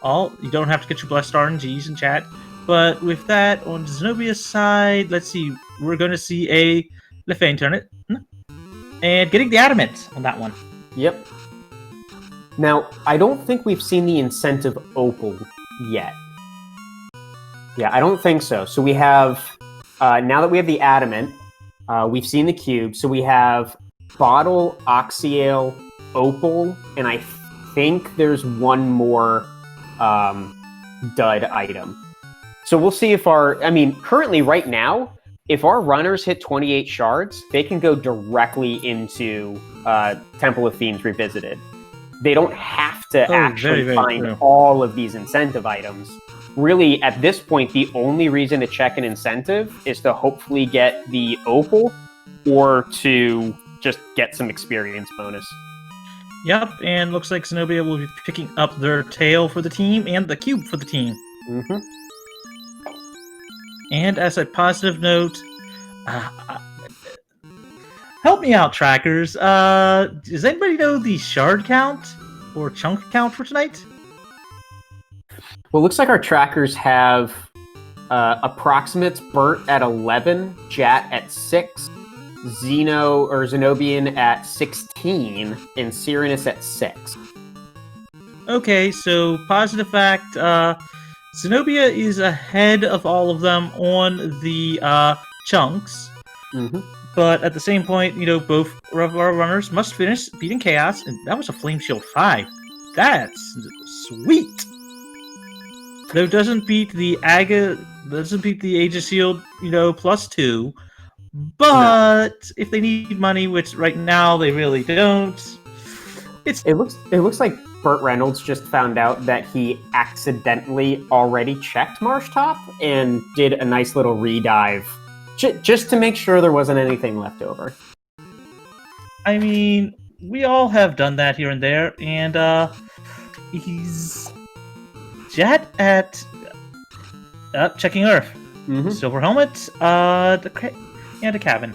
You don't have to get your Blessed RNGs in chat. But with that, on Zenobia's side, let's see. We're going to see a Lefane turn it. And getting the Adamant on that one. Yep. Now, I don't think we've seen the incentive Opal yet. Yeah, I don't think so. So we have, now that we have the Adamant, we've seen the cube. So we have Bottle, Oxyale, Opal, and I think there's one more dud item. So we'll see if currently right now, if our runners hit 28 shards, they can go directly into Temple of Fiends Revisited. They don't have to actually find all of these incentive items. Really, at this point, the only reason to check an incentive is to hopefully get the Opal or to just get some experience bonus. Yep, and looks like Zenobia will be picking up their tail for the team and the cube for the team. Mm-hmm. And as a positive note, help me out, trackers. Does anybody know the shard count or chunk count for tonight? Well, it looks like our trackers have approximates Burt at 11, Jat at 6, Zenobian at 16, and Cyrenus at 6. Okay, so positive fact, Zenobia is ahead of all of them on the chunks. Mm-hmm. But at the same point, both of our runners must finish beating Chaos, and that was a Flame Shield 5. That's sweet! Though doesn't beat the Aegis Shield, +2. But if they need money, which right now they really don't, it looks like Burt Reynolds just found out that he accidentally already checked Marshtop and did a nice little redive just to make sure there wasn't anything left over. I mean, we all have done that here and there, and he's Jet at checking Earth. Mm-hmm. Silver helmet, and a cabin.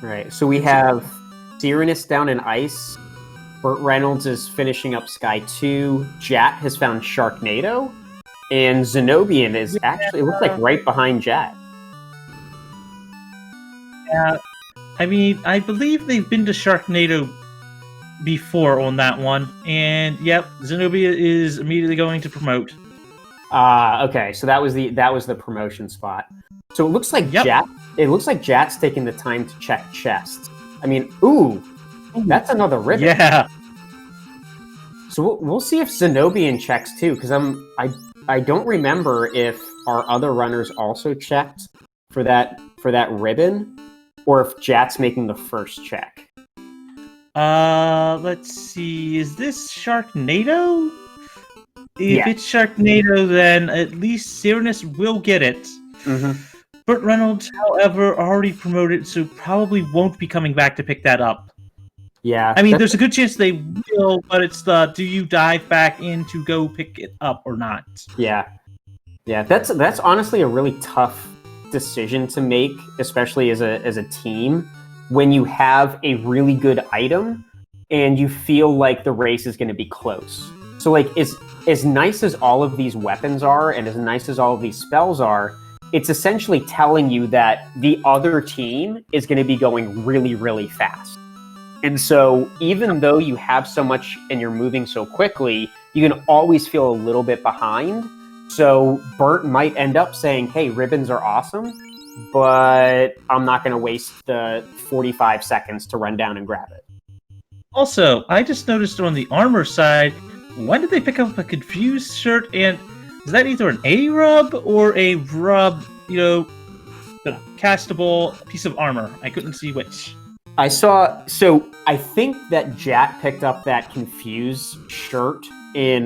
Right, so we have Cyrenus down in ice. Burt Reynolds is finishing up Sky 2. Jat has found Sharknado. And Zenobian is actually, it looks like right behind Jat. Yeah, I mean, I believe they've been to Sharknado before on that one. And yep, Zenobia is immediately going to promote. Okay, so that was the promotion spot. So it looks like Jat's taking the time to check chests. I mean, ooh, that's another ribbon. Yeah. So we'll see if Zenobian checks too, because I don't remember if our other runners also checked for that ribbon, or if Jat's making the first check. Let's see. Is this Sharknado? If it's Sharknado, then at least Cyrenus will get it. Mm-hmm. Burt Reynolds, however, already promoted, so probably won't be coming back to pick that up. Yeah. I mean, there's a good chance they will, but it's do you dive back in to go pick it up or not? Yeah. Yeah, that's honestly a really tough decision to make, especially as a team, when you have a really good item and you feel like the race is going to be close. So, like, as nice as all of these weapons are and as nice as all of these spells are, it's essentially telling you that the other team is going to be going really, really fast. And so even though you have so much and you're moving so quickly, you can always feel a little bit behind. So Bert might end up saying, hey, ribbons are awesome, but I'm not going to waste the 45 seconds to run down and grab it. Also, I just noticed on the armor side, when did they pick up a confused shirt? And is that either an A rub or a rub, castable piece of armor? I couldn't see which. I think that Jat picked up that confused shirt in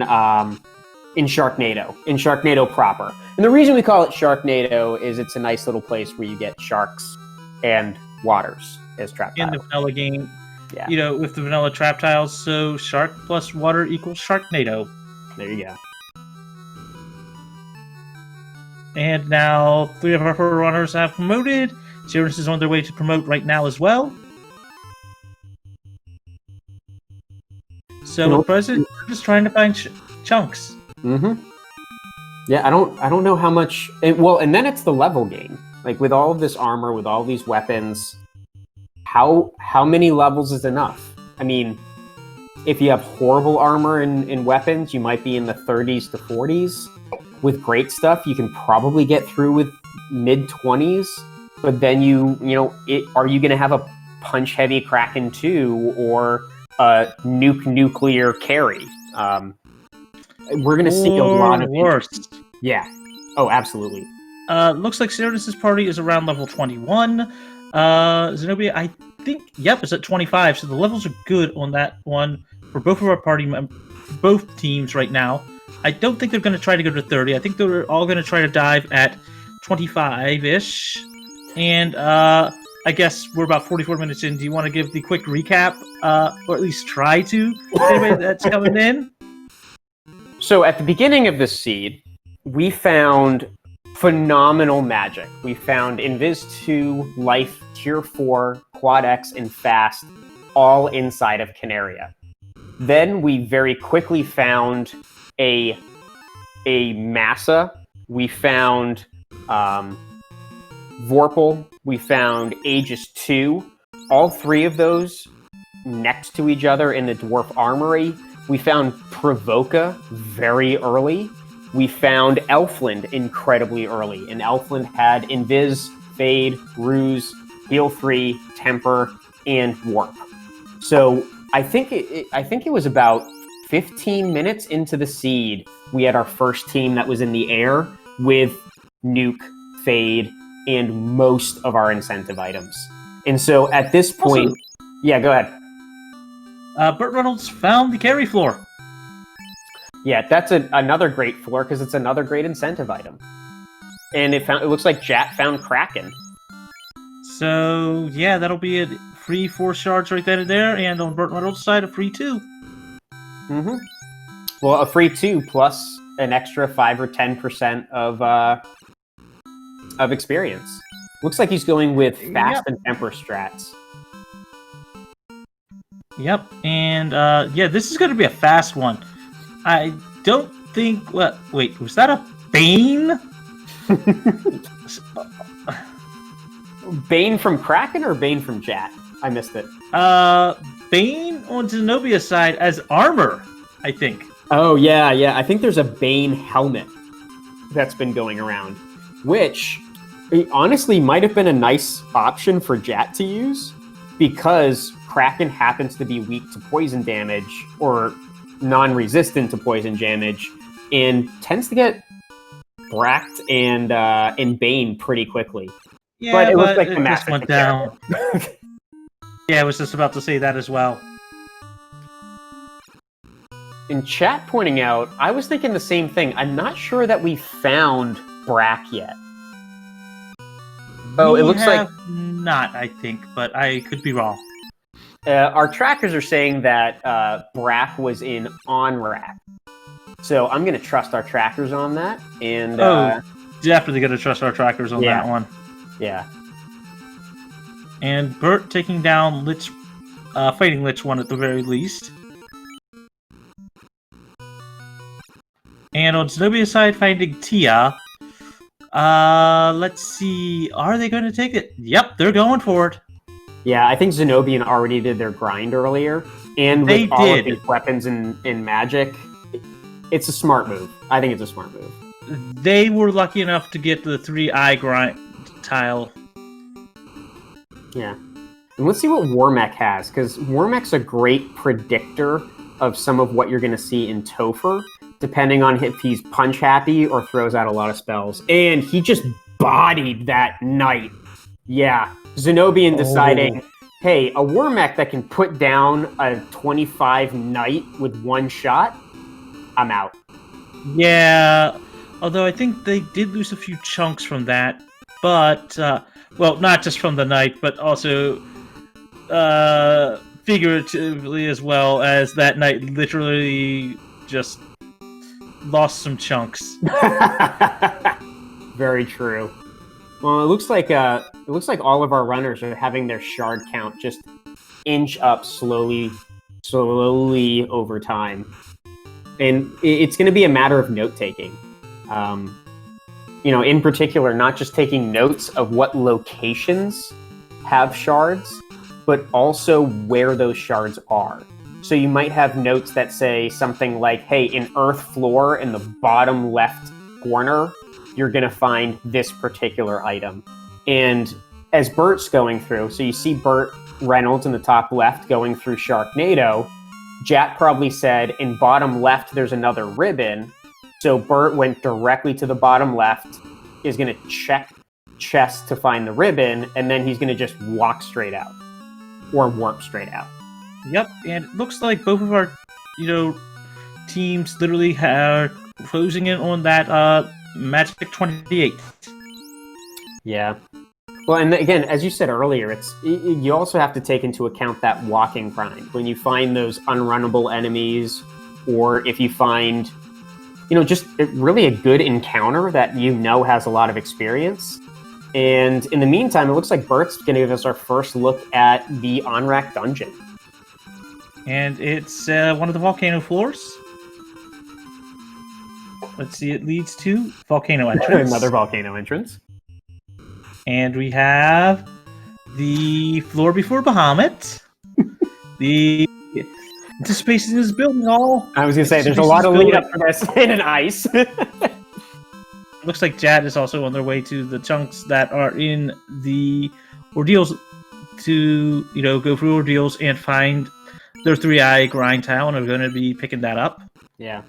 Sharknado proper. And the reason we call it Sharknado is it's a nice little place where you get sharks and waters as trap tiles. In the vanilla game, yeah. With the vanilla trap tiles, so shark plus water equals Sharknado. There you go. And now 3 of our runners have promoted. Sirius is on their way to promote right now as well. So at present, we're just trying to find chunks. Mm-hmm. Yeah, I don't know how much. And then it's the level game. Like with all of this armor, with all these weapons, how many levels is enough? I mean, if you have horrible armor and weapons, you might be in the 30s to 40s. With great stuff, you can probably get through with mid-20s. But then are you going to have a punch heavy Kraken 2 or a nuclear carry? We're going to see a lot of worse. Yeah. Oh, absolutely. Looks like Cyrus's party is around level 21. Zenobia, I think, is at 25. So the levels are good on that one for both of our both teams right now. I don't think they're going to try to go to 30. I think they're all going to try to dive at 25-ish. And I guess we're about 44 minutes in. Do you want to give the quick recap, or at least try to, anybody that's coming in? So at the beginning of this seed, we found phenomenal magic. We found Invis 2, Life, Tier 4, Quad X, and Fast, all inside of Canaria. Then we very quickly found a Massa. We found Vorpal. We found Aegis 2. All 3 of those next to each other in the Dwarf Armory. We found Provoca very early. We found Elfland incredibly early. And Elfland had Invis, Fade, Ruse, Heal 3, Temper, and Warp. So I think it was about 15 minutes into the seed, we had our first team that was in the air with Nuke, Fade, and most of our incentive items. And so at this point... Also, yeah, go ahead. Burt Reynolds found the carry floor. Yeah, that's another great floor because it's another great incentive item. And it looks like Jat found Kraken. So, yeah, that'll be a free 4 shards right then and there, and on Burt Reynolds' side, a free 2. Mm-hmm. Well, a free 2 plus an extra 5 or 10% of experience. Looks like he's going with Fast and Temper strats. Yep, and this is going to be a fast one. I don't think... Wait, was that a Bane? Bane from Kraken or Bane from Jat? I missed it. Bane on Zenobia's side as armor, I think. Oh, yeah. I think there's a Bane helmet that's been going around, which honestly might have been a nice option for Jat to use because Kraken happens to be weak to poison damage or non-resistant to poison damage and tends to get bracked and Bane pretty quickly. Yeah, but it looks like the just went down. Yeah, I was just about to say that as well. In chat pointing out, I was thinking the same thing. I'm not sure that we found Brack yet. Oh, it looks like not, I think, but I could be wrong. Our trackers are saying that Brack was in Onrac. So I'm going to trust our trackers on that. And definitely going to trust our trackers on that one. Yeah. And Bert taking down Lich, Fighting Lich 1 at the very least. And on Zenobia's side, finding Tia. Let's see. Are they going to take it? Yep, they're going for it. Yeah, I think Zenobian already did their grind earlier. And with all of these weapons and magic, It's a smart move. I think it's a smart move. They were lucky enough to get the 3-eye grind tile. Yeah. And let's see what Warmech has, because Warmech's a great predictor of some of what you're going to see in Topher, depending on if he's punch happy or throws out a lot of spells. And he just bodied that knight. Yeah. Zenobian deciding, hey, a Warmech that can put down a 25 knight with one shot, I'm out. Yeah, although I think they did lose a few chunks from that, but, well, not just from the knight, but also figuratively as well, as that knight literally just lost some chunks. Very true. Well, it looks like all of our runners are having their shard count just inch up slowly over time, and it's going to be a matter of note taking. In particular, not just taking notes of what locations have shards, but also where those shards are. So you might have notes that say something like, hey, in earth floor in the bottom left corner, you're going to find this particular item. And as Bert's going through, so you see Bert Reynolds in the top left going through Sharknado, Jat probably said, in bottom left, there's another ribbon. So Bert went directly to the bottom left, is going to check chest to find the ribbon, and then he's going to just walk straight out. Or warp straight out. Yep, and it looks like both of our, teams literally are closing in on that Magic 28. Yeah. Well, and again, as you said earlier, you also have to take into account that walking grind. When you find those unrunnable enemies, or if you find, just really a good encounter that has a lot of experience. And in the meantime, it looks like Bert's going to give us our first look at the Onrac dungeon. And it's one of the volcano floors. Let's see, it leads to volcano entrance. Another volcano entrance. And we have the floor before Bahamut. The anticipation is building all. I was going to say, there's a lot of lead up for this in an ice. Looks like Jad is also on their way to the chunks that are in the ordeals to, go through ordeals and find their 3-eye grind tile, and are going to be picking that up. Yeah.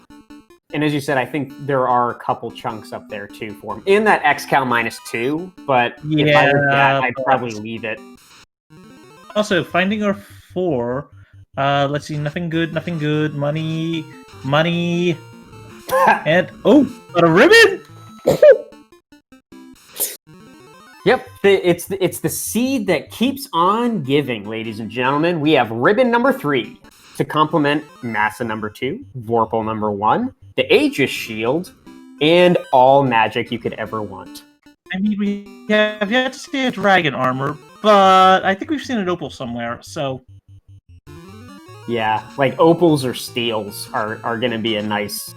And as you said, I think there are a couple chunks up there, too, for him. In that XCal -2, but yeah, if I were that, I'd probably leave it. Also, finding our 4, let's see, nothing good, money, and, got a ribbon! Yep, it's the seed that keeps on giving, ladies and gentlemen. We have ribbon number 3 to complement Massa number 2, Vorpal number 1, the Aegis Shield, and all magic you could ever want. I mean, we have yet to see a dragon armor, but I think we've seen an opal somewhere, so... Yeah, like opals or steels are going to be a nice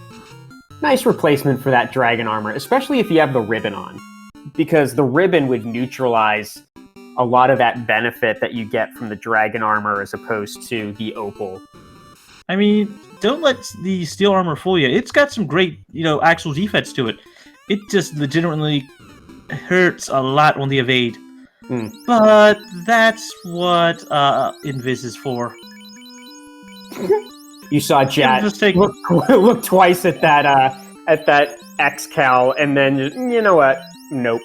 replacement for that dragon armor, especially if you have the ribbon on. Because the ribbon would neutralize a lot of that benefit that you get from the dragon armor as opposed to the opal. I mean, don't let the steel armor fool you. It's got some great, actual defense to it. It just legitimately hurts a lot on the evade. But that's what Invis is for. You saw Jat look twice at that XCal, and then you know what? Nope,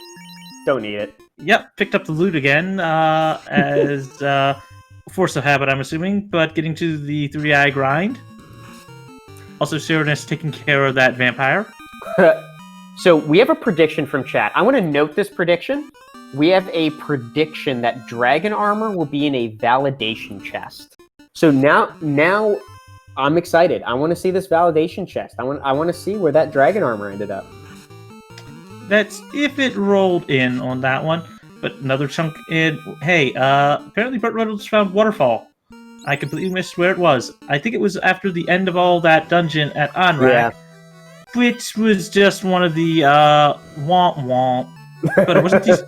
don't need it. Yep, picked up the loot again as force of habit, I'm assuming, but getting to the 3-eye grind. Also, Cyrus taking care of that vampire. So we have a prediction from chat. I want to note this prediction. We have a prediction that dragon armor will be in a validation chest. So now I'm excited. I want to see this validation chest. I want to see where that dragon armor ended up. That's if it rolled in on that one. But another chunk in. Hey, apparently Burt Reynolds found Waterfall. I completely missed where it was. I think it was after the end of all that dungeon at Onrac, which was just one of the womp womp. But it wasn't these.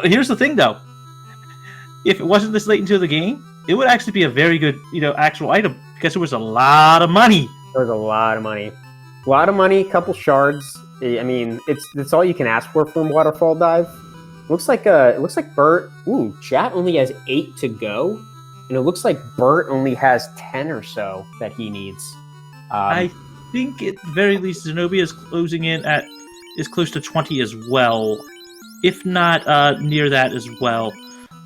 Here's the thing, though. If it wasn't this late into the game, it would actually be a very good, actual item because there was a lot of money. There was a lot of money. A lot of money, couple shards. I mean, it's all you can ask for from Waterfall Dive. Looks like Bert. Ooh, chat only has 8 to go, and it looks like Bert only has 10 or so that he needs. I think at the very least Zenobia is closing in at is close to 20 as well, if not near that as well.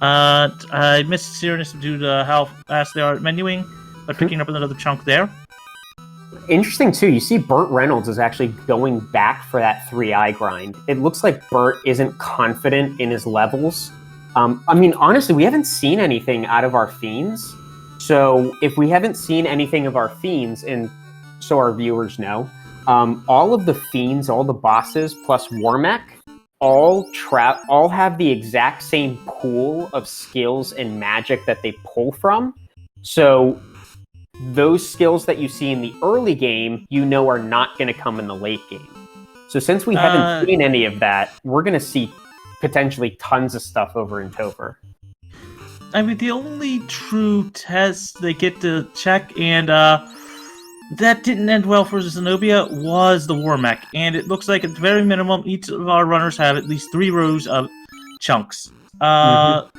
I missed Serenus due to how fast they are at menuing, but picking up another chunk there. Interesting too. You see, Burt Reynolds is actually going back for that 3-eye grind. It looks like Burt isn't confident in his levels. I mean, honestly, we haven't seen anything out of our fiends. So if we haven't seen anything of our fiends, and so our viewers know, all of the fiends, all the bosses, plus Warmech, all have the exact same pool of skills and magic that they pull from. So those skills that you see in the early game, are not going to come in the late game. So since we haven't seen any of that, we're going to see potentially tons of stuff over in Topher. I mean, the only true test they get to check, and that didn't end well for Zenobia, was the Warmech. And it looks like at the very minimum, each of our runners have at least 3 rows of chunks. God,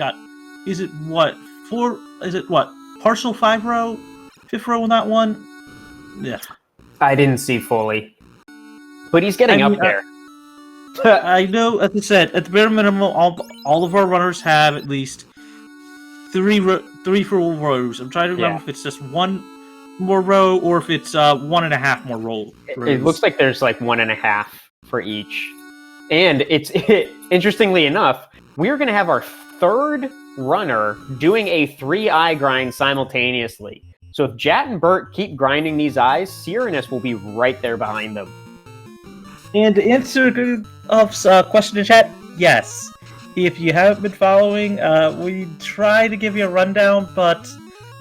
is it what? 4? Is it what? Partial 5 row? 5th row on that one? Yeah. I didn't see fully. But he's getting up there. I know, as I said, at the bare minimum, all of our runners have at least 3 full rows. I'm trying to remember if it's just 1 more row or if it's 1.5 more rows. It looks like there's like 1.5 for each. And interestingly enough, we're going to have our 3rd runner doing a 3-eye grind simultaneously. So if Jat and Bert keep grinding these eyes, Serenus will be right there behind them. And to answer question in chat, yes. If you haven't been following, we try to give you a rundown, but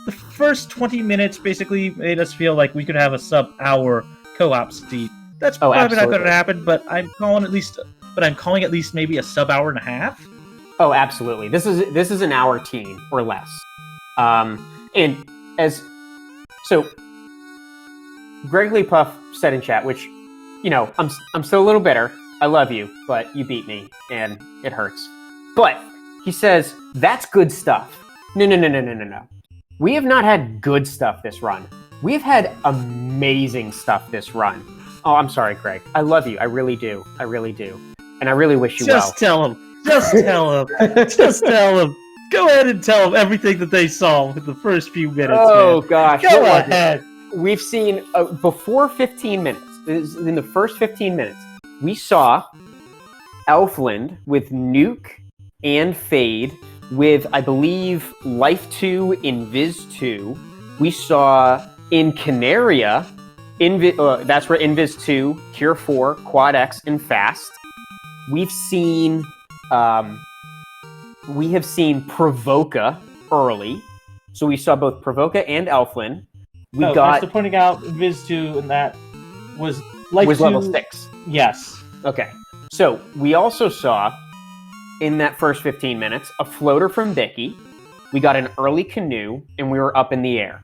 the first 20 minutes basically made us feel like we could have a sub-hour co-op seat. That's probably not going to happen, but I'm calling at least maybe a sub-hour and a half. Oh, absolutely. This is an hour team or less. So, Greg Lee Puff said in chat, which, I'm still a little bitter. I love you, but you beat me, and it hurts. But he says, that's good stuff. No. We have not had good stuff this run. We've had amazing stuff this run. Oh, I'm sorry, Greg. I love you. I really do. And I really wish you well. Just tell him. Just tell him. Go ahead and tell them everything that they saw in the first few minutes. Oh, man. Gosh. Go ahead. We've seen, before 15 minutes, in the first 15 minutes, we saw Elfland with Nuke and Fade with, I believe, Life 2, Invis 2. We saw in Canaria, that's where Invis 2, Cure 4, Quad X, and Fast. We have seen Provoca early. So we saw both Provoca and Elflin. Thanks for pointing out Viz 2, and that was level 6. Yes. Okay. So we also saw, in that first 15 minutes, a floater from Vicky. We got an early canoe, and we were up in the air.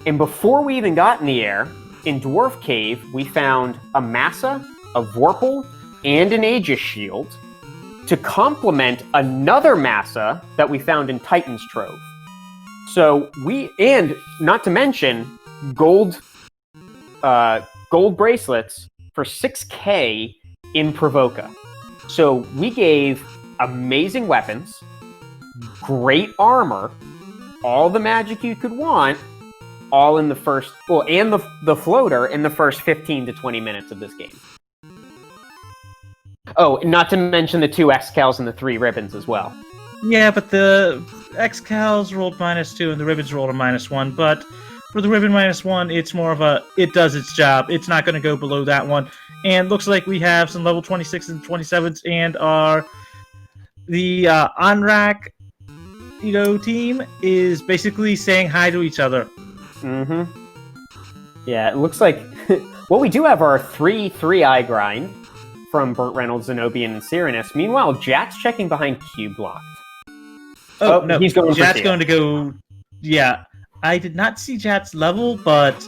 And before we even got in the air, in Dwarf Cave, we found a Massa, a Vorpal, and an Aegis Shield to complement another Massa that we found in Titan's Trove. So and not to mention gold bracelets for 6K in Provoca. So we gave amazing weapons, great armor, all the magic you could want, all in the first, and the floater in the first 15 to 20 minutes of this game. Oh, not to mention the 2 Excals and the 3 ribbons as well. Yeah, but the Excals rolled -2 and the ribbons rolled a -1. But for the ribbon -1, it's more of it does its job. It's not going to go below that one. And looks like we have some level 26 and 27s, and the Onrac, team is basically saying hi to each other. Mm-hmm. Yeah, it looks like. Well, we do have our 3-eye grind from Burt Reynolds, Zenobian, and Serenus. Meanwhile, Jat's checking behind Cube Locked. Oh, no, he's going Jat's going to go. Yeah, I did not see Jat's level, but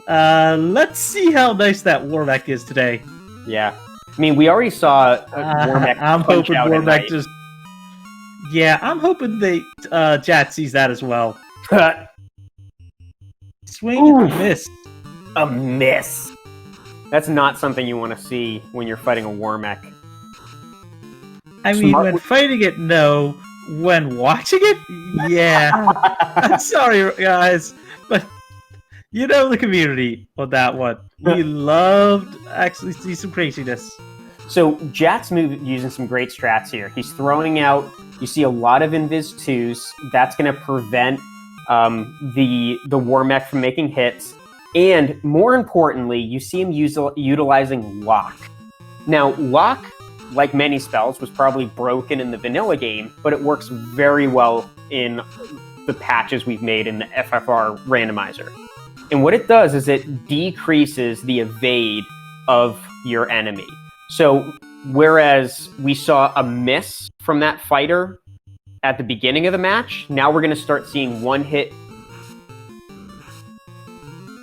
Let's see how nice that Warmech is today. Yeah. I mean, we already saw Warmech I'm punch hoping out at Warmech night. just... Yeah, I'm hoping Jat sees that as well. Swing, Oof. miss. A miss. That's not something you want to see when you're fighting a Warmech. I mean, Smart- when fighting it, no. When watching it, yeah. I'm sorry, guys, but you know the community on that one. We loved actually see some craziness. So Jat's using some great strats here. He's throwing out. You see a lot of Invis 2s. That's going to prevent the Warmech from making hits. And more importantly, you see him utilizing Lock. Now, Lock, like many spells, was probably broken in the vanilla game, but it works very well in the patches we've made in the FFR randomizer. And what it does is it decreases the evade of your enemy. So whereas we saw a miss from that fighter at the beginning of the match, now we're going to start seeing one hit,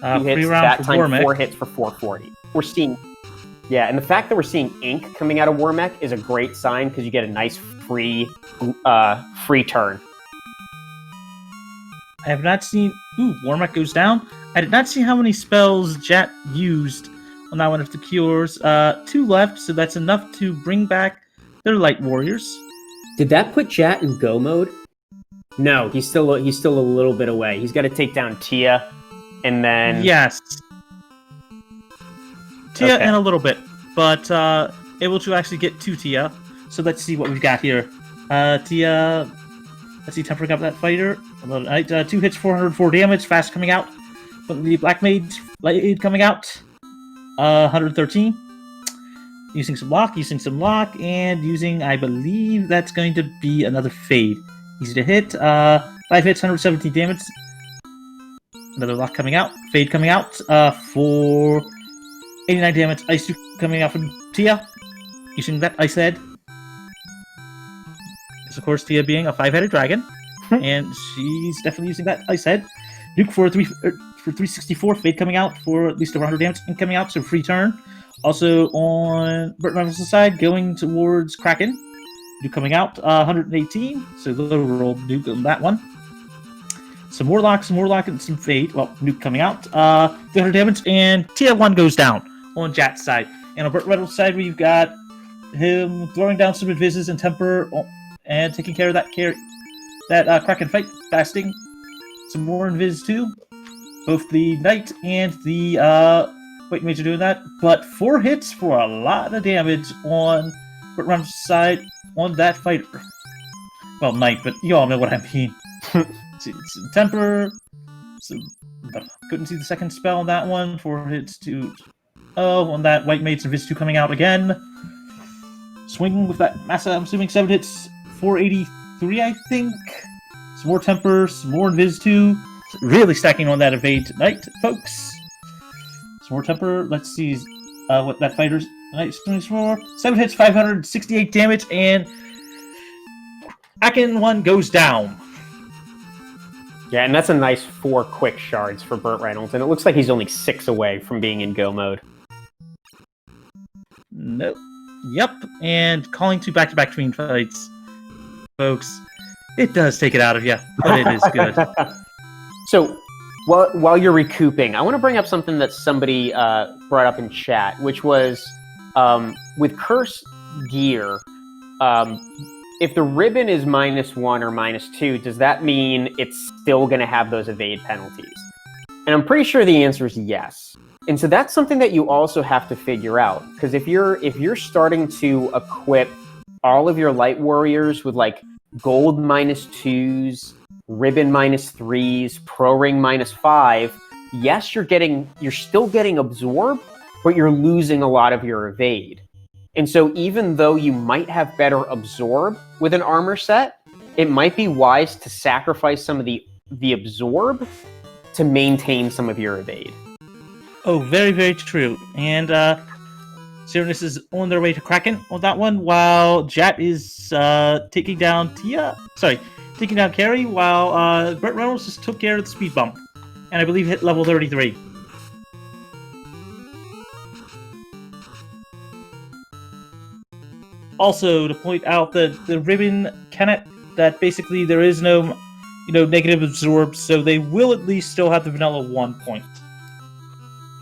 two hits, that time Warmech. 4 hits for 440. We're seeing, yeah, and the fact that we're seeing ink coming out of Warmech is a great sign because you get a nice free turn. I have not seen... Ooh, Warmech goes down. I did not see how many spells Jat used on that one of the cures. 2 left, so that's enough to bring back their light warriors. Did that put Jat in go mode? No, he's still a little bit away. He's got to take down Tia, and then... Yes. Tia in a little bit, but able to actually get to Tia. So let's see what we've got here. Tia... Let's see, tempering up that fighter. 2 hits, 404 damage, fast coming out. The Black Mage Blade coming out. 113. Using some lock, and using, I believe that's going to be another fade. Easy to hit. 5 hits, 117 damage. Another lock coming out. Fade coming out for 89 damage. Ice 2 coming out from Tia. Using that Ice Head. Of course, Tia being a 5-headed dragon, and she's definitely using that Ice Head. Nuke for 364, Fade coming out for at least 100 damage and coming out, so free turn. Also on Burt Reynolds' side, going towards Kraken. Nuke coming out, 118, so low roll Nuke on that one. Some more lock, and some Fade. Well, Nuke coming out, 300 damage, and Tia 1 goes down on Jat's side. And on Burt Reynolds' side, we've got him throwing down some Invises and Temper, and taking care of that Kraken fight, fasting. Some more Invis too. Both the Knight and the White Mage are doing that. But 4 hits for a lot of damage on Burt Reynolds' side on that fighter. Well, Knight, but you all know what I mean. Some Temper. Couldn't see the second spell on that one. 4 hits to... Oh, on that White Mage, Invis 2 coming out again. Swinging with that Massa, I'm assuming 7 hits. 483, I think. Some more Temper, some more Invis 2. Really stacking on that evade tonight, folks. Some more Temper. Let's see what that fighter's Knight swings for. 7 hits, 568 damage, and Kraken 1 goes down. Yeah, and that's a nice 4 quick shards for Burt Reynolds, and it looks like he's only 6 away from being in go mode. Nope. Yep, and calling 2 back-to-back tween fights. Folks, it does take it out of you, but it is good. So, while you're recouping, I want to bring up something that somebody brought up in chat, which was with Curse Gear, if the ribbon is -1 or -2, does that mean it's still going to have those evade penalties? And I'm pretty sure the answer is yes. And so that's something that you also have to figure out, because if you're starting to equip all of your light warriors with like gold -2s, ribbon -3s, pro ring -5, yes, you're still getting absorbed, but you're losing a lot of your evade. And so even though you might have better absorb with an armor set, it might be wise to sacrifice some of the absorb to maintain some of your evade. Oh, very, very true. And Cyrus is on their way to Kraken on that one, while Jat is taking down Carrie, while Burt Reynolds just took care of the speed bump, and I believe hit level 33. Also, to point out that the ribbon cannot, that basically there is no, negative absorb, so they will at least still have the vanilla 1 point.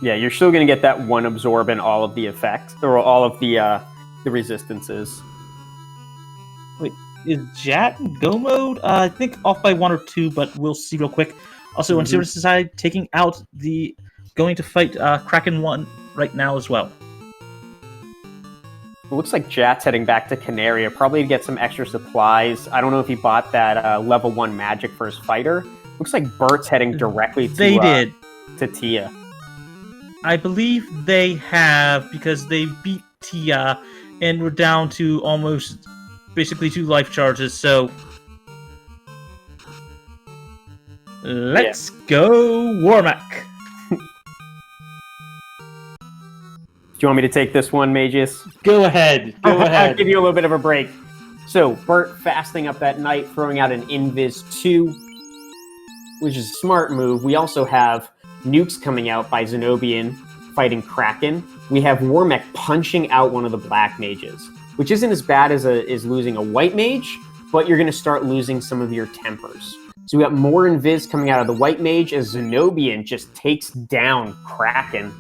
Yeah, you're still going to get that 1 absorb in all of the effects, or all of the resistances. Wait, is Jat in go mode? I think off by 1 or 2, but we'll see real quick. Also, on Sirius' side, taking out going to fight Kraken 1 right now as well. It looks like Jat's heading back to Canaria, probably to get some extra supplies. I don't know if he bought that level 1 magic for his fighter. Looks like Bert's heading directly to Tia. I believe they have, because they beat Tia, and we're down to almost basically 2 life charges, so... Let's go, Warmac! Do you want me to take this one, Magus? Go ahead. I'll give you a little bit of a break. So, Bert fasting up that night, throwing out an Invis 2, which is a smart move. We also have nukes coming out by Zenobian fighting Kraken. We have Warmac punching out one of the black mages, which isn't as bad as losing a white mage, but you're going to start losing some of your tempers. So we got more Invis coming out of the white mage as Zenobian just takes down Kraken,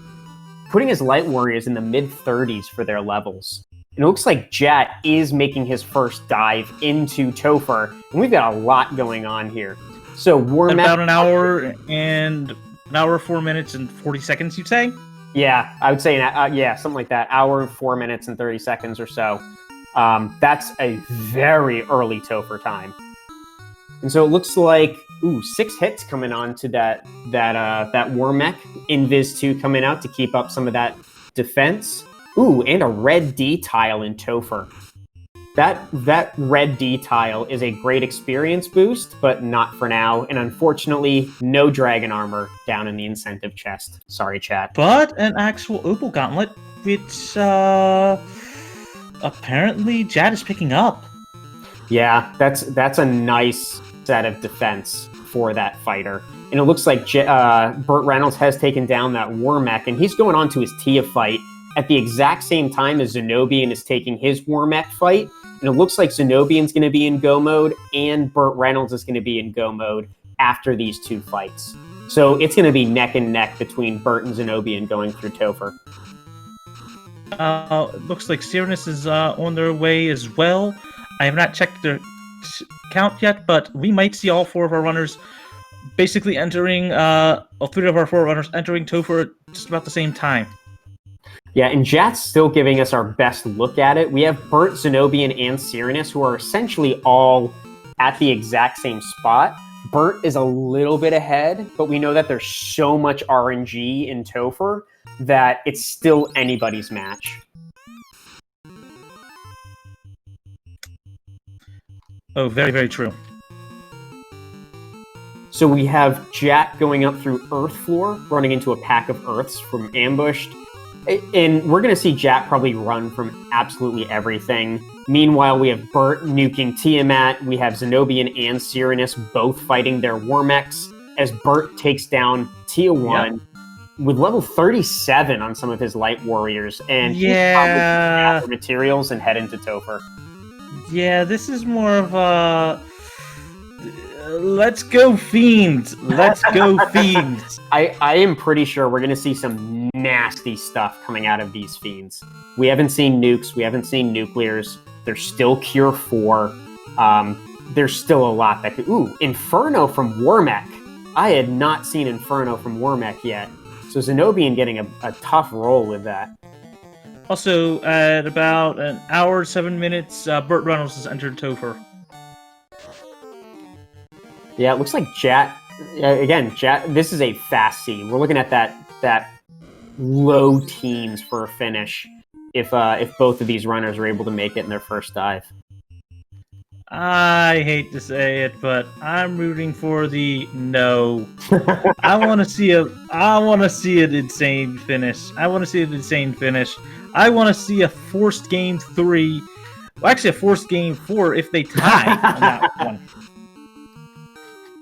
putting his light warriors in the mid-30s for their levels. And it looks like Jat is making his first dive into Topher, and we've got a lot going on here. So Warmac... About an hour, 4 minutes, and 40 seconds, you'd say? Yeah, I would say, something like that. Hour, 4 minutes, and 30 seconds or so. That's a very early Topher time. And so it looks like, 6 hits coming on to that Warmac. Invis 2 coming out to keep up some of that defense. And a red D tile in Topher. That red D tile is a great experience boost, but not for now. And unfortunately, no dragon armor down in the incentive chest. Sorry, chat. But an actual Opal Gauntlet, which apparently Jad is picking up. Yeah, that's a nice set of defense for that fighter. And it looks like Burt Reynolds has taken down that Warmac, and he's going on to his Tia fight at the exact same time as Zenobian is taking his Warmac fight. And it looks like Zenobian's going to be in go mode, and Burt Reynolds is going to be in go mode after these 2 fights. So it's going to be neck and neck between Burt and Zenobian going through Topher. Looks like Cyrenus is on their way as well. I have not checked their count yet, but we might see all 4 of our runners basically entering, 3 of our 4 runners entering Topher at just about the same time. Yeah, and Jat's still giving us our best look at it. We have Burt, Zenobian, and Cyrenus, who are essentially all at the exact same spot. Burt is a little bit ahead, but we know that there's so much RNG in Topher that it's still anybody's match. Oh, very, very true. So we have Jat going up through Earth Floor, running into a pack of Earths from Ambushed. And we're going to see Jat probably run from absolutely everything. Meanwhile, we have Burt nuking Tiamat. We have Zenobian and Cyrenus both fighting their Warmacs as Burt takes down Tia 1 with level 37 on some of his light warriors. And he's probably gather materials and head into Topher. Yeah, this is more of a... Let's go, Fiends! Let's go, Fiends! I am pretty sure we're going to see some nasty stuff coming out of these Fiends. We haven't seen nukes. We haven't seen nuclears. There's still Cure 4. There's still a lot that could... Inferno from Warmac. I had not seen Inferno from Warmac yet. So Zenobian getting a tough roll with that. Also, at about an hour, 7 minutes, Burt Reynolds has entered Topher. Yeah, it looks like Jat. This is a fast seed. We're looking at that low teens for a finish. If both of these runners are able to make it in their first dive. I hate to say it, but I'm rooting for the no. I want to see an insane finish. I want to see a forced game 3. Well, actually, a forced game 4 if they tie on that one.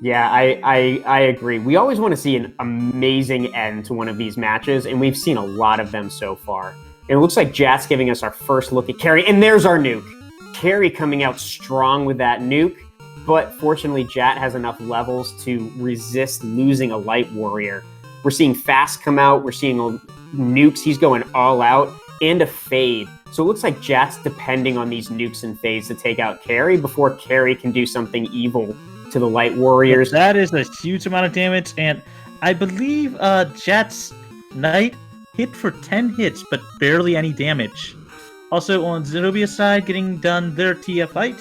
Yeah, I agree. We always want to see an amazing end to one of these matches, and we've seen a lot of them so far. It looks like Jat's giving us our first look at Carrie, and there's our nuke. Carrie coming out strong with that nuke, but fortunately Jat has enough levels to resist losing a Light Warrior. We're seeing Fast come out, we're seeing nukes, he's going all out, and a Fade. So it looks like Jat's depending on these nukes and Fades to take out Carrie before Carrie can do something evil to the Light Warriors. That is a huge amount of damage, and I believe Jat's Knight hit for 10 hits, but barely any damage. Also, on Zenobia's side, getting done their TF fight.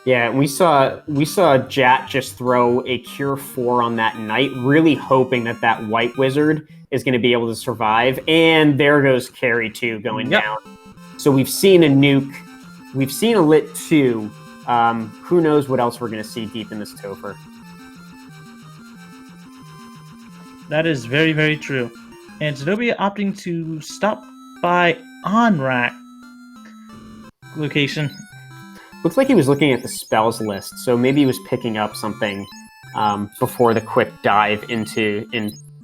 Yeah, we saw Jat just throw a Cure 4 on that Knight, really hoping that that White Wizard is going to be able to survive. And there goes Carrie 2 going down. So we've seen a nuke. We've seen a Lit 2. Who knows what else we're going to see deep in this Topher. That is very, very true. And Zenobia opting to stop by Onrac location. Looks like he was looking at the spells list, so maybe he was picking up something before the quick dive into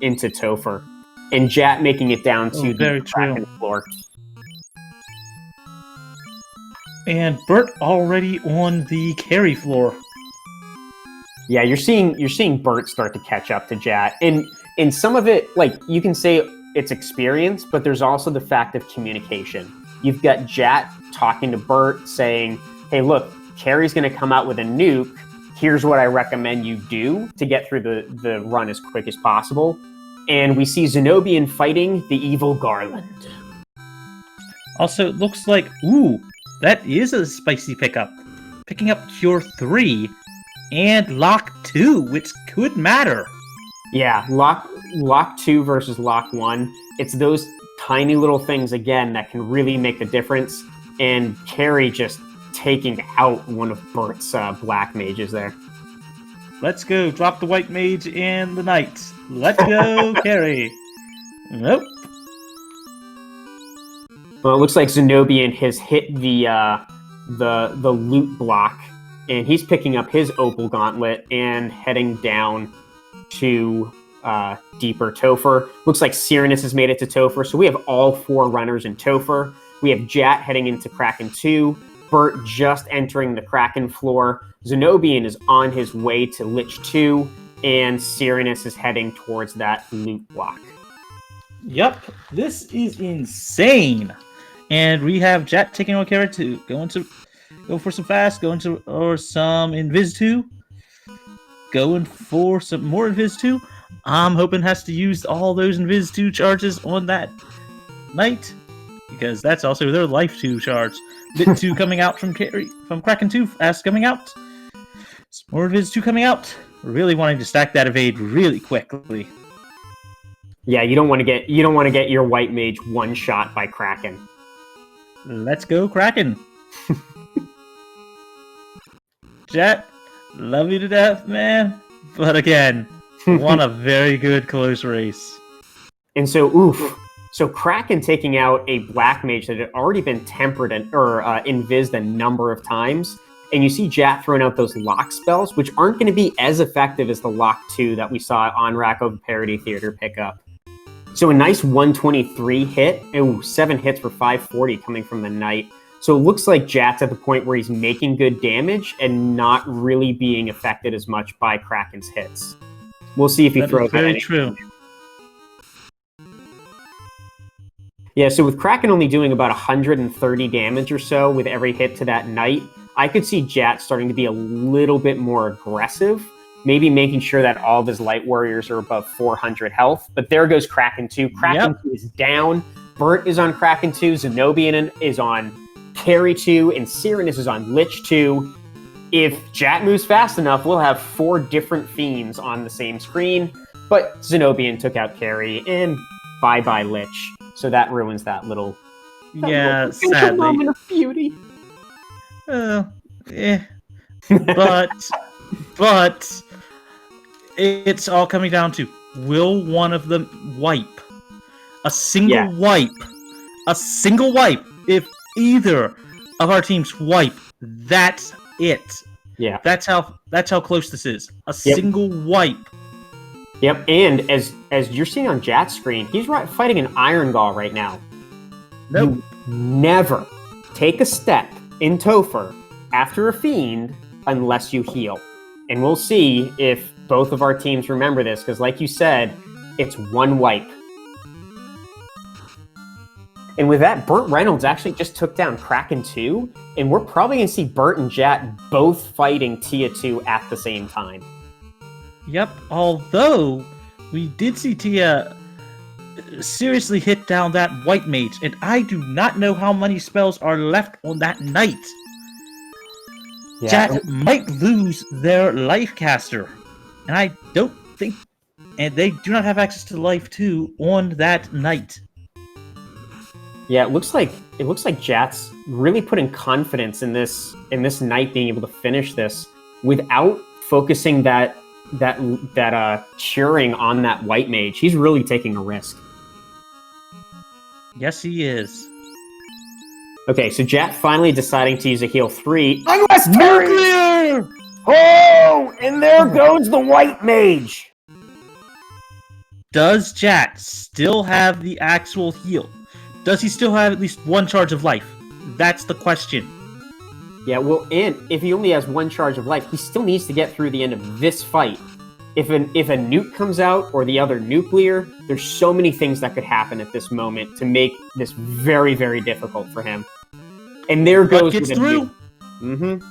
Topher. And Jat making it down to the Kraken floor. And Bert already on the carry floor. Yeah, you're seeing Bert start to catch up to Jat. And some of it, like, you can say it's experience, but there's also the fact of communication. You've got Jat talking to Bert saying, hey, look, Carrie's going to come out with a nuke. Here's what I recommend you do to get through the run as quick as possible. And we see Zenobian fighting the evil Garland. Also, it looks like, ooh, that is a spicy pickup. Picking up Cure 3 and Lock 2, which could matter. Yeah, Lock 2 versus Lock 1. It's those tiny little things, again, that can really make the difference. And Carrie just taking out one of Bert's black mages there. Let's go. Drop the white mage and the knight. Let's go, Carrie. Nope. Well, it looks like Zenobian has hit the loot block, and he's picking up his Opal Gauntlet and heading down to deeper Topher. Looks like Cyranus has made it to Topher, so we have all 4 runners in Topher. We have Jat heading into Kraken 2, Bert just entering the Kraken floor, Zenobian is on his way to Lich 2, and Cyranus is heading towards that loot block. Yep, this is insane. And we have Jat taking on Carrie 2, go for some fast, or some Invis 2. Going for some more Invis 2. I'm hoping has to use all those Invis 2 charges on that Knight, because that's also their Life 2 charge. Bit 2 coming out from Kraken 2, fast coming out. Some more Invis 2 coming out. Really wanting to stack that evade really quickly. Yeah, you don't want to get your white mage one shot by Kraken. Let's go, Kraken. Jet, love you to death, man. But again, won a very good close race. And so, so Kraken taking out a black mage that had already been tempered or invised a number of times. And you see Jat throwing out those lock spells, which aren't going to be as effective as the Lock 2 that we saw at Onrac Oviparit Theater pickup. So a nice 123 hit. 7 hits for 540 coming from the Knight. So it looks like Jat's at the point where he's making good damage and not really being affected as much by Kraken's hits. We'll see if he throws that. Very true. Yeah, so with Kraken only doing about 130 damage or so with every hit to that Knight, I could see Jat starting to be a little bit more aggressive, maybe making sure that all of his Light Warriors are above 400 health. But there goes Kraken 2. Kraken 2 is down. Bert is on Kraken 2. Zenobian is on Carry 2. And Cyranus is on Lich 2. If Jat moves fast enough, we'll have 4 different Fiends on the same screen. But Zenobian took out Carry, and bye-bye Lich. So that ruins that little sadly. moment of beauty. But it's all coming down to, will one of them wipe? A single wipe. If either of our teams wipe, that's it. Yeah. That's how close this is. A single wipe. Yep, and as you're seeing on Jat's screen, he's fighting an Iron Gall right now. Nope. You never take a step in Topher after a Fiend unless you heal. And we'll see if both of our teams remember this, because like you said, it's one wipe. And with that, Burt Reynolds actually just took down Kraken 2, and we're probably going to see Burt and Jat both fighting Tia 2 at the same time. Yep, although we did see Tia seriously hit down that white mage, and I do not know how many spells are left on that knight. Yeah. Jat might lose their life caster, and I don't think, and they do not have access to life 2 on that knight. Yeah, it looks like Jat's really putting confidence in this knight being able to finish this without focusing that cheering on that white mage. He's really taking a risk. Yes, he is. Okay, so Jat finally deciding to use a heal 3. Unless Nuclear! Oh, and there goes the white mage. Does Jat still have the actual heal? Does he still have at least one charge of life? That's the question. Yeah, well, and if he only has one charge of life, he still needs to get through the end of this fight. If a nuke comes out or the other nuclear, there's so many things that could happen at this moment to make this very, very difficult for him. And there goes What gets through? Mm-hmm.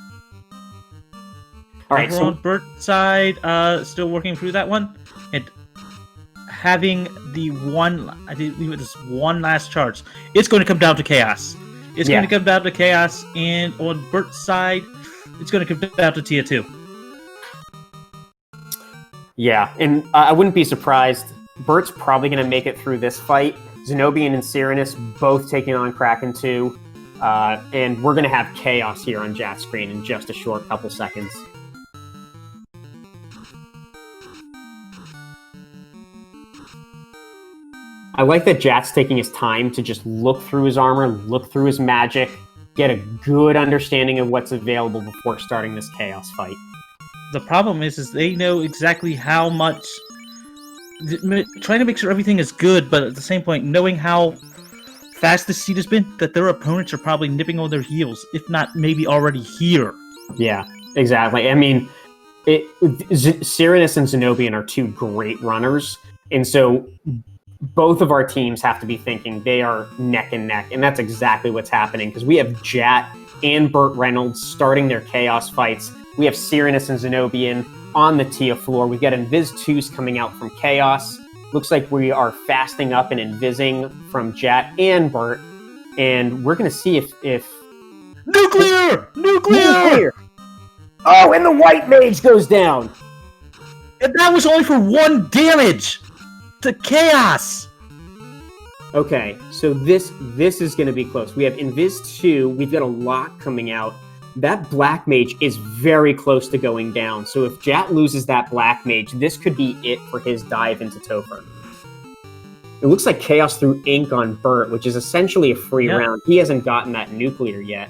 All right, so on Burt's side, still working through that one, and having the one, I believe it is one last charge. It's going to come down to chaos. It's going to come down to chaos, and on Burt's side, it's going to come down to Tia 2. Yeah, and I wouldn't be surprised. Burt's probably going to make it through this fight. Zenobian and Cyranus both taking on Kraken 2. And we're going to have chaos here on Jat's screen in just a short couple seconds. I like that Jat's taking his time to just look through his armor, look through his magic, get a good understanding of what's available before starting this chaos fight. The problem is they know exactly how much... Trying to make sure everything is good, but at the same point, knowing how fast this seed has been, that their opponents are probably nipping on their heels, if not maybe already here. Yeah, exactly. I mean, Cyranus and Zenobian are two great runners, and so both of our teams have to be thinking they are neck and neck, and that's exactly what's happening, because we have Jat and Burt Reynolds starting their chaos fights. We have Cyranus and Zenobian on the Tia floor. We've got Invis 2s coming out from Chaos. Looks like we are fasting up and Invising from Jat and Burt, and we're going to see if... Nuclear! Nuclear! Oh, and the white mage goes down! And that was only for 1 damage! To Chaos! Okay, so this is going to be close. We have Invis 2, we've got a lock coming out. That black mage is very close to going down, so if Jat loses that black mage, this could be it for his dive into Topher. It looks like Chaos threw Ink on Burt, which is essentially a free round. He hasn't gotten that nuclear yet.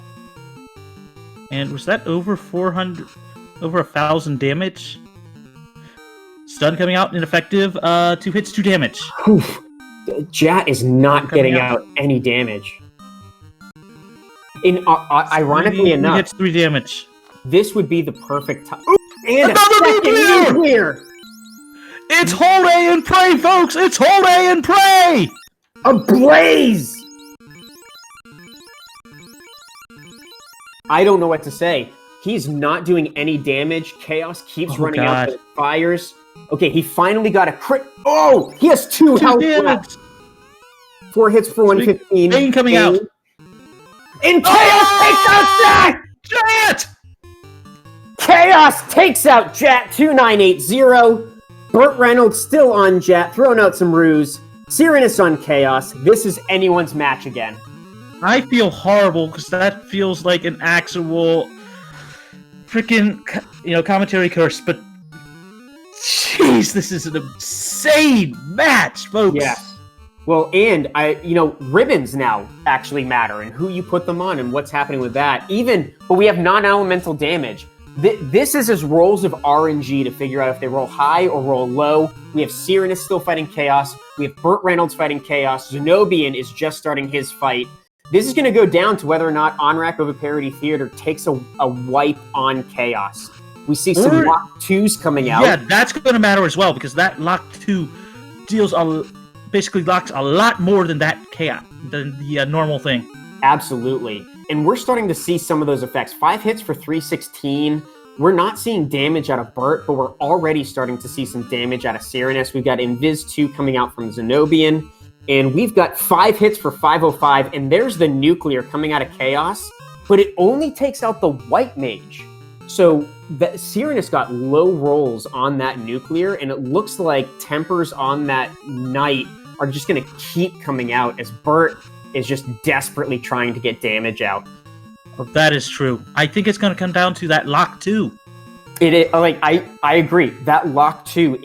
And was that over 400, over 1,000 damage? Stun coming out, ineffective, 2 hits, 2 damage. Oof. Jat is not getting out any damage. Ironically enough, 3 hits, 3 damage. This would be the perfect time. And another nuclear! It's hold A and pray, folks! It's hold A and pray! A blaze! I don't know what to say. He's not doing any damage. Chaos keeps running out the fires. Okay, he finally got a crit. Oh! He has 2 health left. 4 hits for 115. Bane coming out. And Chaos takes out Jat! Chaos takes out Jat 2980. Burt Reynolds still on Jat, throwing out some ruse. Cyranus on Chaos. This is anyone's match again. I feel horrible because that feels like an actual freaking, commentary curse, but jeez, this is an insane match, folks. Yeah. Well, and ribbons now actually matter and who you put them on and what's happening with that. But we have non-elemental damage. This is his rolls of RNG to figure out if they roll high or roll low. We have Cyranus still fighting Chaos. We have Burt Reynolds fighting Chaos. Zenobian is just starting his fight. This is going to go down to whether or not Onrac Oviparit Theater takes a wipe on Chaos. We see some Lock 2s coming out. Yeah, that's going to matter as well, because that Lock 2 basically locks a lot more than that Chaos, than the normal thing. Absolutely. And we're starting to see some of those effects. 5 hits for 316. We're not seeing damage out of Burt, but we're already starting to see some damage out of Cyranus. We've got Invis 2 coming out from Zenobian. And we've got 5 hits for 505. And there's the Nuclear coming out of Chaos. But it only takes out the White Mage. So Cyranus got low rolls on that Nuclear. And it looks like Tempers on that Knight are just going to keep coming out as Burt is just desperately trying to get damage out. That is true. I think it's going to come down to that Lock 2. I agree. That Lock 2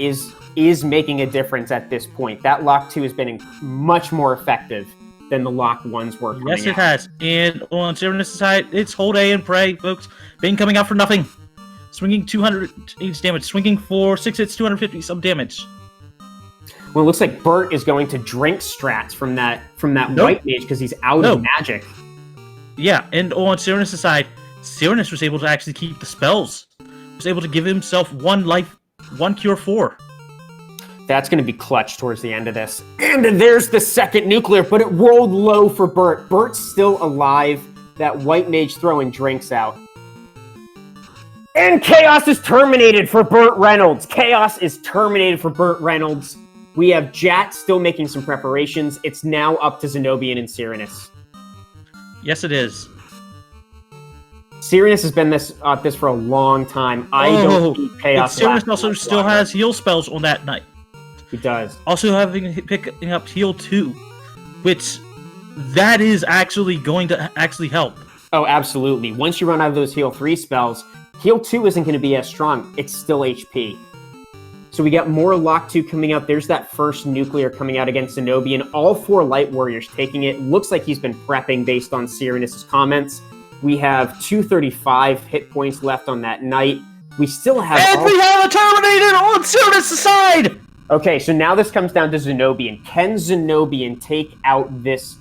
is making a difference at this point. That Lock 2 has been much more effective than the Lock 1s were. Yes, it has. And on Cyranus' side, it's hold A and pray, folks. Bane coming out for nothing. Swinging 200 damage. Swinging for 6 hits, 250 some damage. Well, it looks like Burt is going to drink strats from that White Mage because he's out of magic. Yeah, and on Cyranus' side, Cyranus was able to actually keep the spells. Was able to give himself 1 life, 1 cure 4. That's going to be clutch towards the end of this. And there's the second Nuclear, but it rolled low for Burt. Burt's still alive. That White Mage throwing drinks out. And Chaos is terminated for Burt Reynolds. Chaos is terminated for Burt Reynolds. We have Jat still making some preparations. It's now up to Zenobian and Cyranus. Yes, it is. Cyranus has been this for a long time. I don't think Chaos. Cyranus also still has heal spells on that night. He does. Also picking up heal 2, which that is actually going to help. Oh, absolutely. Once you run out of those heal 3 spells, heal 2 isn't going to be as strong. It's still HP. So we got more Lock 2 coming out. There's that first Nuclear coming out against Zenobian. All 4 Light Warriors taking it. Looks like he's been prepping based on Cyranus' comments. We have 235 hit points left on that Knight. We still have... And we have a Terminated on Cyranus' side! Okay, so now this comes down to Zenobian. Can Zenobian take out this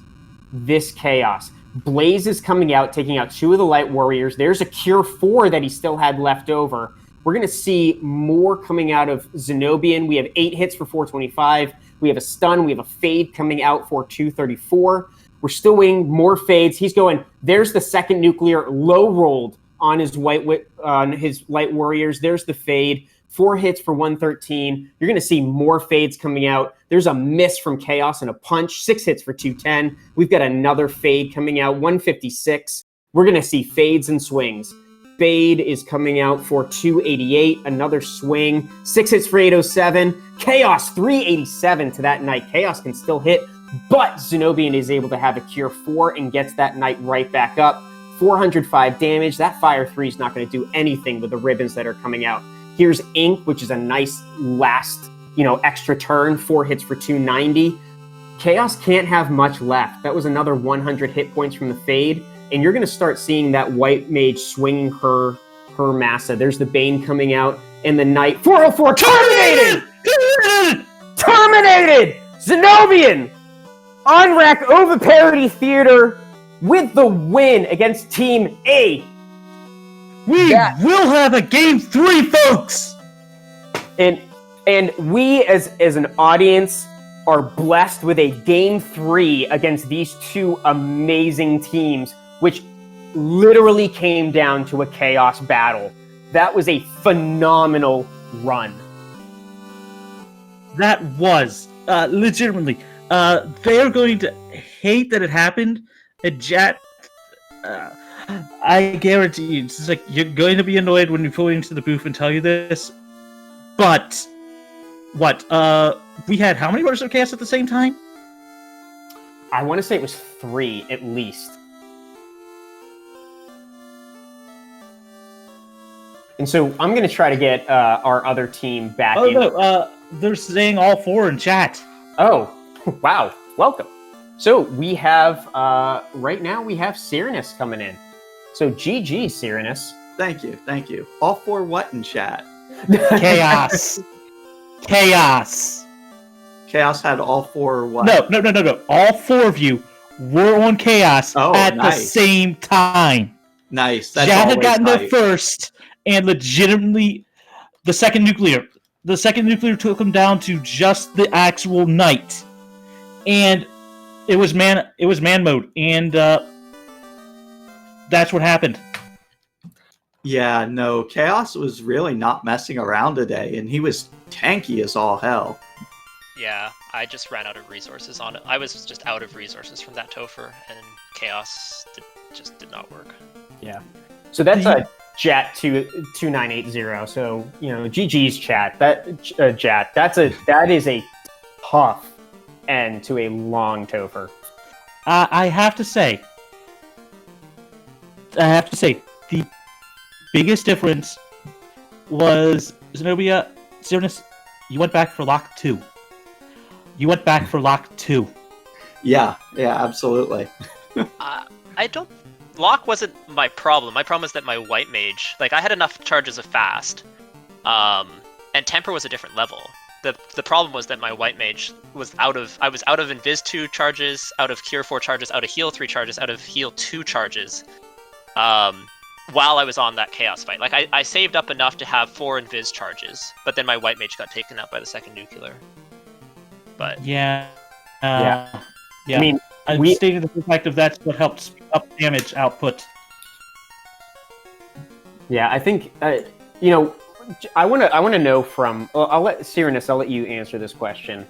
Chaos? Blaze is coming out, taking out 2 of the Light Warriors. There's a Cure 4 that he still had left over. We're going to see more coming out of Zenobian. We have 8 hits for 425. We have a stun. We have a fade coming out for 234. We're still waiting more fades. He's going, there's the second Nuclear, low rolled on his Light Warriors. There's the fade. 4 hits for 113. You're going to see more fades coming out. There's a miss from Chaos and a punch. 6 hits for 210. We've got another fade coming out, 156. We're going to see fades and swings. Fade is coming out for 288. Another swing. 6 hits for 807. Chaos 387 to that Knight. Chaos can still hit, but Zenobian is able to have a Cure 4 and gets that Knight right back up. 405 damage. That Fire 3 is not going to do anything with the ribbons that are coming out. Here's Ink, which is a nice last, extra turn. 4 hits for 290. Chaos can't have much left. That was another 100 hit points from the fade. And you're going to start seeing that White Mage swinging her Massa. There's the Bane coming out. And the Knight. 404. Terminated! Terminated! Zenobian! Onrac Oviparit Theater with the win against Team A. We will have a Game 3, folks! And we, as an audience, are blessed with a Game 3 against these 2 amazing teams, which literally came down to a chaos battle. That was a phenomenal run. That was, legitimately. They're going to hate that it happened. I guarantee you, it's like, you're going to be annoyed when we pull into the booth and tell you this. But, we had how many Brothers of Chaos at the same time? I want to say it was 3, at least. And so I'm going to try to get our other team back in. No, they're saying all 4 in chat. Oh, wow. Welcome. So we have, right now we have Cyranus coming in. So GG, Cyranus. thank you. All 4 what in chat? Chaos. Chaos. Chaos had all 4 what? No. All 4 of you were on Chaos at the nice. same time. Nice. That's Jan had always gotten there hype. first, and legitimately, the second nuclear took him down to just the actual knight, and it was man mode, and that's what happened. Yeah, no, Chaos was really not messing around today, and he was tanky as all hell. Yeah, I just ran out of resources on it. I was just out of resources from that Topher, and Chaos just did not work. Yeah. So that's a Jat 2980. So, GG's chat. Jat. That is a tough end to a long Topher. I have to say, the biggest difference was Zenobia, Cyrus, you went back for lock 2. Yeah, absolutely. Lock wasn't my problem. My problem is that my white mage, I had enough charges of fast, and temper was a different level. The problem was that my white mage was I was out of Invis 2 charges, out of Cure 4 charges, out of Heal 3 charges, out of Heal 2 charges, while I was on that Chaos fight. I saved up enough to have 4 Invis charges, but then my white mage got taken out by the second nuclear. But yeah. I mean, I stated the perspective that's what helped speed up damage output. Yeah, I think I want to know from. I'll let Cyrus. I'll let you answer this question.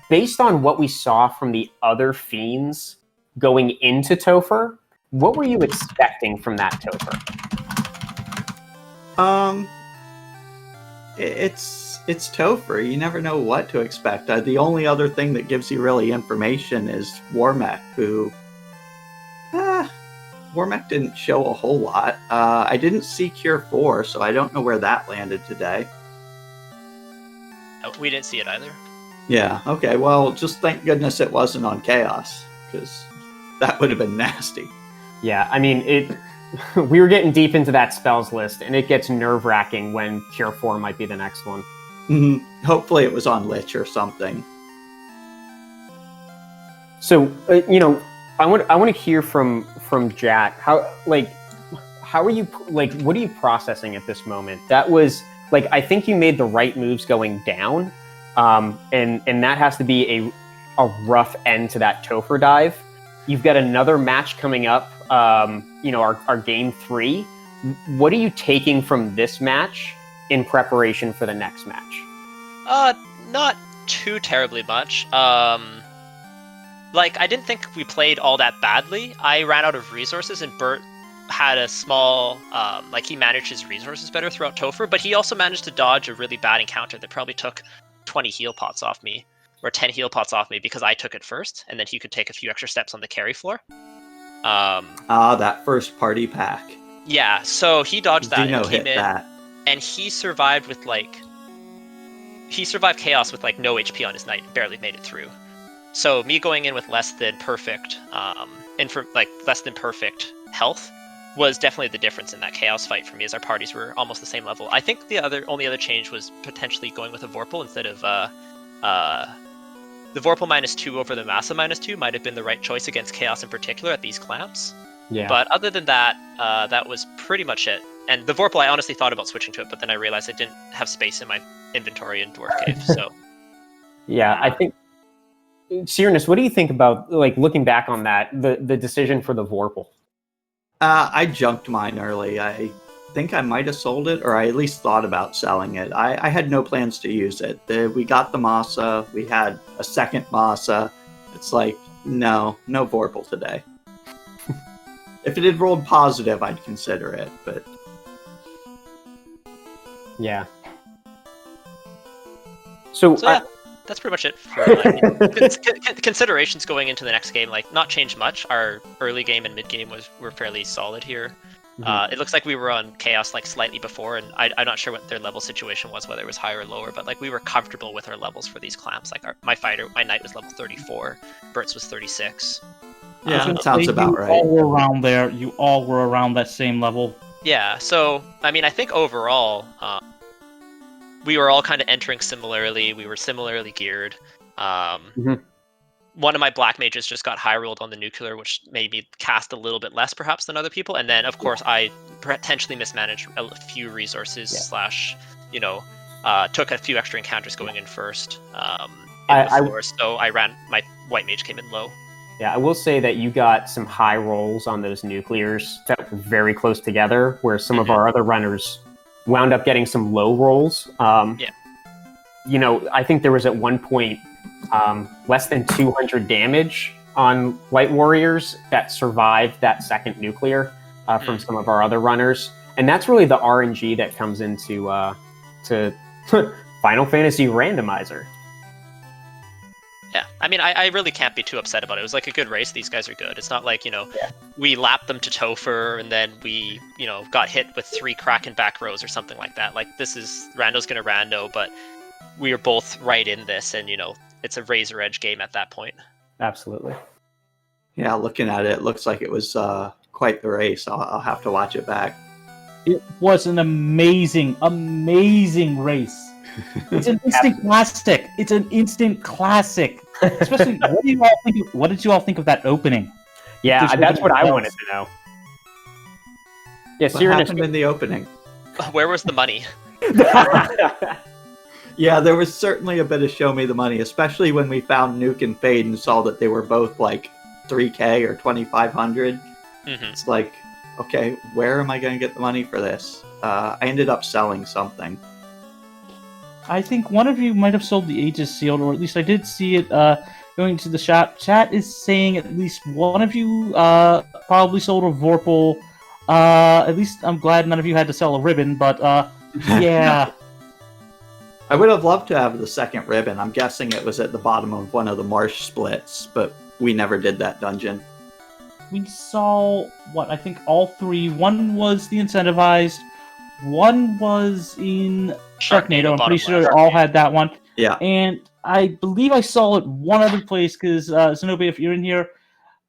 Based on what we saw from the other fiends going into Topher, what were you expecting from that Topher? It's Topher. You never know what to expect. The only other thing that gives you really information is Warmech, who Warmech didn't show a whole lot. I didn't see Cure 4, so I don't know where that landed today. we didn't see it either. Yeah, okay, well, just thank goodness it wasn't on Chaos, because that would have been nasty. Yeah, I mean, we were getting deep into that spells list, and it gets nerve-wracking when Cure 4 might be the next one. Mm-hmm. Hopefully it was on Lich or something. So, I want to hear from Jat. How are you, what are you processing at this moment? That was, I think you made the right moves going down, and that has to be a rough end to that Topher dive. You've got another match coming up, our game 3. What are you taking from this match in preparation for the next match? Not too terribly much. I didn't think we played all that badly. I ran out of resources, and Bert had a small, he managed his resources better throughout Topher, but he also managed to dodge a really bad encounter that probably took 20 heal pots off me, or 10 heal pots off me, because I took it first, and then he could take a few extra steps on the carry floor. That first party pack. Yeah, so he dodged that Zeno and came hit in, that. and he survived with Chaos with no HP on his knight, and barely made it through. So me going in with less than perfect health was definitely the difference in that Chaos fight for me, as our parties were almost the same level. I think the only other change was potentially going with a Vorpal instead of the Vorpal -2 over the Massa -2 might have been the right choice against Chaos in particular at these clamps. Yeah. But other than that, that was pretty much it. And the Vorpal, I honestly thought about switching to it, but then I realized I didn't have space in my inventory in Dwarf Cave, so... Yeah, I think... Cyrus, what do you think about, looking back on that, the decision for the Vorpal? I junked mine early. I think I might have sold it, or I at least thought about selling it. I had no plans to use it. We got the Massa, we had a second Massa. It's no Vorpal today. If it had rolled positive, I'd consider it, but... Yeah. So yeah, that's pretty much it for considerations going into the next game. Not change much. Our early game and mid game were fairly solid here. Mm-hmm. It looks like we were on Chaos slightly before, and I'm not sure what their level situation was, whether it was higher or lower, but we were comfortable with our levels for these clamps. My knight was level 34, Bert's was 36. Yeah, that sounds about right. You all were around there. You all were around that same level. Yeah, so, I mean, I think overall, we were all kind of entering similarly. We were similarly geared. Mhm. One of my black mages just got high rolled on the nuclear, which made me cast a little bit less, perhaps, than other people. And then, of course, I potentially mismanaged a few resources, took a few extra encounters going in first in the floor. So my white mage came in low. Yeah, I will say that you got some high rolls on those nuclears that were very close together, where some of our other runners wound up getting some low rolls. I think there was at one point less than 200 damage on White Warriors that survived that second nuclear from some of our other runners. And that's really the RNG that comes into to Final Fantasy Randomizer. Yeah, I mean, I really can't be too upset about it. It was like a good race. These guys are good. It's not like, we lapped them to Topher and then we, got hit with 3 Kraken back rows or something like that. Like, this is, Rando's gonna Rando, but we are both right in this and, it's a razor edge game at that point. Absolutely. Yeah, looking at it, it looks like it was quite the race. I'll have to watch it back. It was an amazing, amazing race. It's an instant classic. It's an instant classic. Especially, what did you all think of that opening? Yeah, that's what I wanted to know. Yeah, what happened in the opening? Where was the money? Yeah, there was certainly a bit of show me the money, especially when we found Nuke and Fade and saw that they were both like 3K or 2,500. It's like, okay, where am I going to get the money for this? I ended up selling something. I think one of you might have sold the Aegis Sealed, or at least I did see it going to the shop. Chat is saying at least one of you probably sold a Vorpal. At least I'm glad none of you had to sell a ribbon, but yeah. I would have loved to have the second ribbon. I'm guessing it was at the bottom of one of the marsh splits, but we never did that dungeon. We saw, I think all 3. One was the incentivized, one was in Sharknado. I'm pretty sure they all had that one. Yeah. And I believe I saw it one other place, because Zenobia, if you're in here,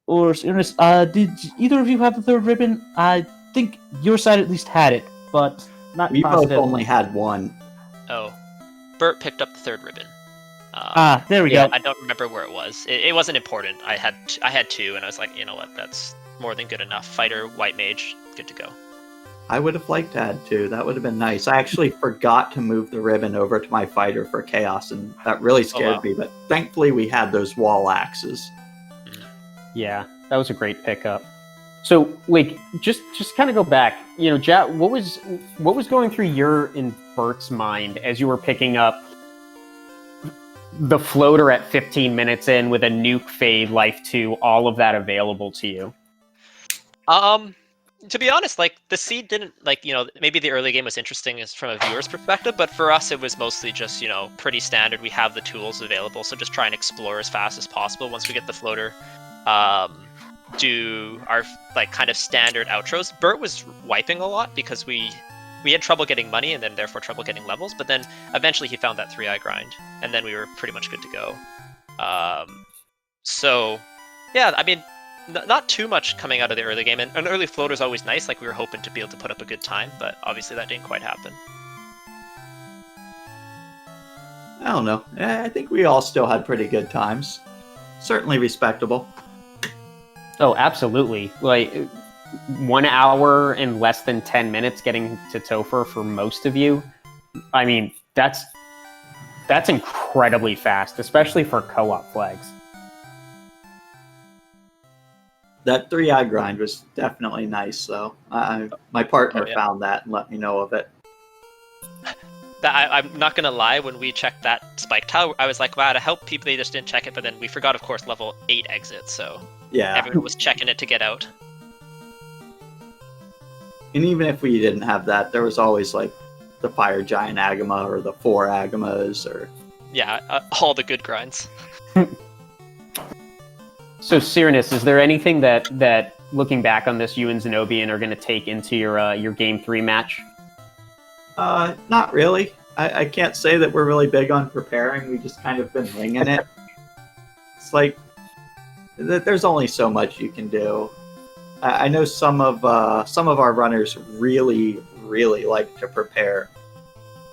or Ernest, did either of you have the third ribbon? I think your side at least had it, but not we positive. both only had one. Oh. Bert picked up the third ribbon. There we go. I don't remember where it was. It wasn't important. I had 2, and I was like, you know what, that's more than good enough. Fighter, white mage, good to go. I would have liked to add 2. That would have been nice. I actually forgot to move the ribbon over to my fighter for chaos, and that really scared me. But thankfully, we had those wall axes. Yeah, that was a great pickup. So, like, just kind of go back. Jack, what was going through your and Bert's mind as you were picking up the floater at 15 minutes in with a nuke, Fade, Life 2, all of that available to you? To be honest, like, the seed didn't, like, maybe the early game was interesting from a viewer's perspective, but for us it was mostly just, pretty standard. We have the tools available, so just try and explore as fast as possible. Once we get the floater, do our, like, kind of standard outros. Bert was wiping a lot because we had trouble getting money and then therefore trouble getting levels, but then eventually he found that 3-eye grind, and then we were pretty much good to go. So, yeah, I mean, not too much coming out of the early game, and an early floater is always nice. Like, we were hoping to be able to put up a good time, but obviously that didn't quite happen. I don't know. I think we all still had pretty good times. Certainly respectable. Oh, absolutely. Like, 1 hour and less than 10 minutes getting to Topher for most of you. I mean, that's incredibly fast, especially for co-op flags. That 3-eye grind was definitely nice, though. My partner found that and let me know of it. I'm not gonna lie, when we checked that spike tile, I was like, wow, to help people, they just didn't check it, but then we forgot, of course, level 8 exit, so yeah, everyone was checking it to get out. And even if we didn't have that, there was always, like, the Fire Giant Agama or the 4 Agamas, or... Yeah, all the good grinds. So, Cyrinus, is there anything that looking back on this, you and Zenobian are going to take into your Game 3 match? Not really. I can't say that we're really big on preparing. We just kind of been winging it. It's like, there's only so much you can do. I know some of our runners really like to prepare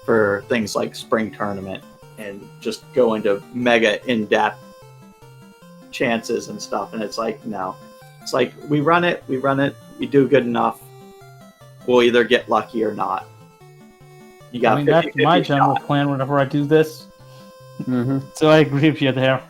for things like spring tournament and just go into mega in-depth chances and stuff. And it's like, no, it's like we run it, we do good enough. We'll either get lucky or not. You got. I mean, that's my general plan whenever I do this. Mm-hmm. So I agree with you there.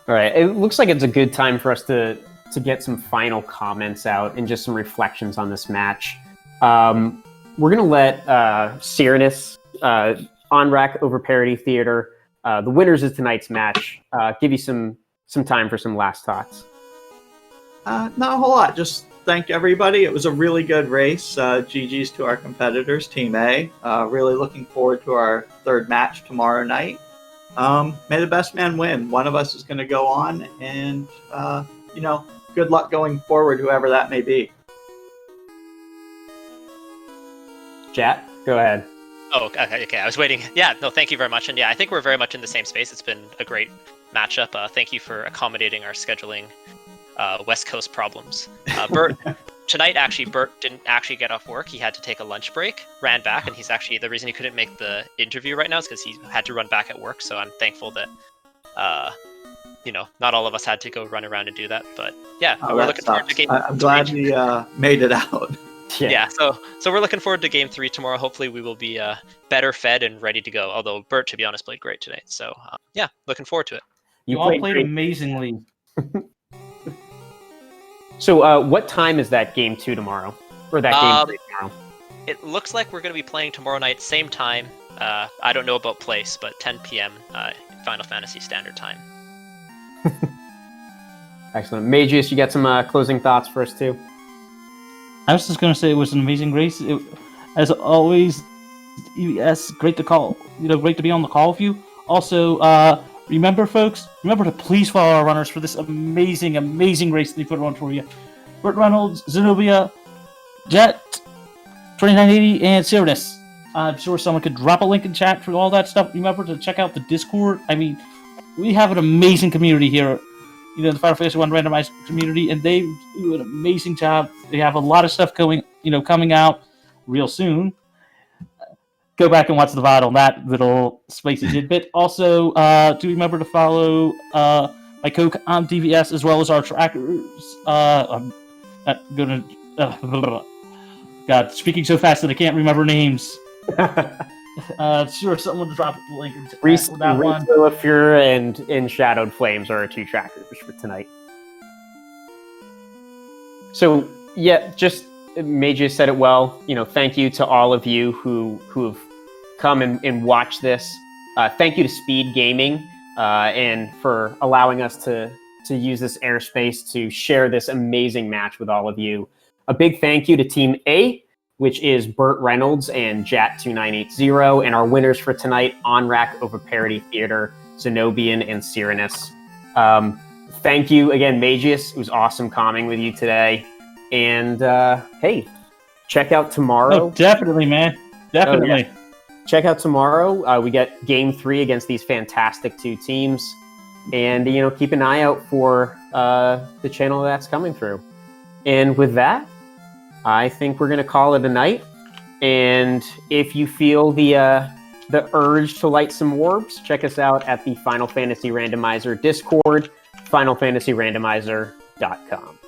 All right. It looks like it's a good time for us to get some final comments out and just some reflections on this match. We're going to let Cyrenus, Onrac Oviparit Theater, the winners of tonight's match, give you some time for some last thoughts. Not a whole lot. Just thank everybody. It was a really good race. GG's to our competitors, Team A. Really looking forward to our third match tomorrow night. May the best man win. One of us is going to go on, and good luck going forward, whoever that may be. Jat, go ahead. Oh, okay. I was waiting. Yeah, no, thank you very much. And yeah, I think we're very much in the same space. It's been a great matchup. Thank you for accommodating our scheduling West Coast problems. Bert, tonight, Bert didn't actually get off work. He had to take a lunch break, ran back, and he's actually, the reason he couldn't make the interview right now is because he had to run back at work. So I'm thankful that, not all of us had to go run around and do that. But yeah, we're looking forward to game. I'm glad he made it out. Yeah, so we're looking forward to Game 3 tomorrow. Hopefully we will be better fed and ready to go. Although Bert, to be honest, played great today. So yeah, looking forward to it. You all played amazingly. So what time is that Game 2 tomorrow? Or that Game 3 tomorrow? It looks like we're going to be playing tomorrow night, same time. I don't know about place, but 10 p.m. Final Fantasy Standard Time. Excellent. Magius, you got some closing thoughts for us too? I was just going to say it was an amazing race. As always, EVS, great to call. Great to be on the call with you. Also, remember, folks, to please follow our runners for this amazing race they put on for you. Burt Reynolds, Zenobia, Jet, 2980, and Cyrenus. I'm sure someone could drop a link in chat for all that stuff. Remember to check out the Discord. I mean, we have an amazing community here. The Final Fantasy 1 randomized community, and they do an amazing job. They have a lot of stuff coming out real soon. Go back and watch the VOD on that little spicy tidbit. Also, do remember to follow my Coke on DVS as well as our trackers. I'm not gonna. God, speaking so fast that I can't remember names. Sure, someone to drop the link into that one. Resolifure and Shadowed Flames are our two trackers for tonight. So yeah, just Magius said it well. Thank you to all of you who've come and watched this. Thank you to Speed Gaming and for allowing us to use this airspace to share this amazing match with all of you. A big thank you to Team A, which is Burt Reynolds and Jat2980, and our winners for tonight, Onrac Oviparit Theater, Zenobian, and Cyrenus. Thank you again, Magius. It was awesome calming with you today. And hey, check out tomorrow. Oh, definitely, man. Definitely. Oh, yeah. Check out tomorrow. We get Game 3 against these fantastic two teams. And, keep an eye out for the channel that's coming through. And with that, I think we're going to call it a night. And if you feel the urge to light some orbs, check us out at the Final Fantasy Randomizer Discord, finalfantasyrandomizer.com.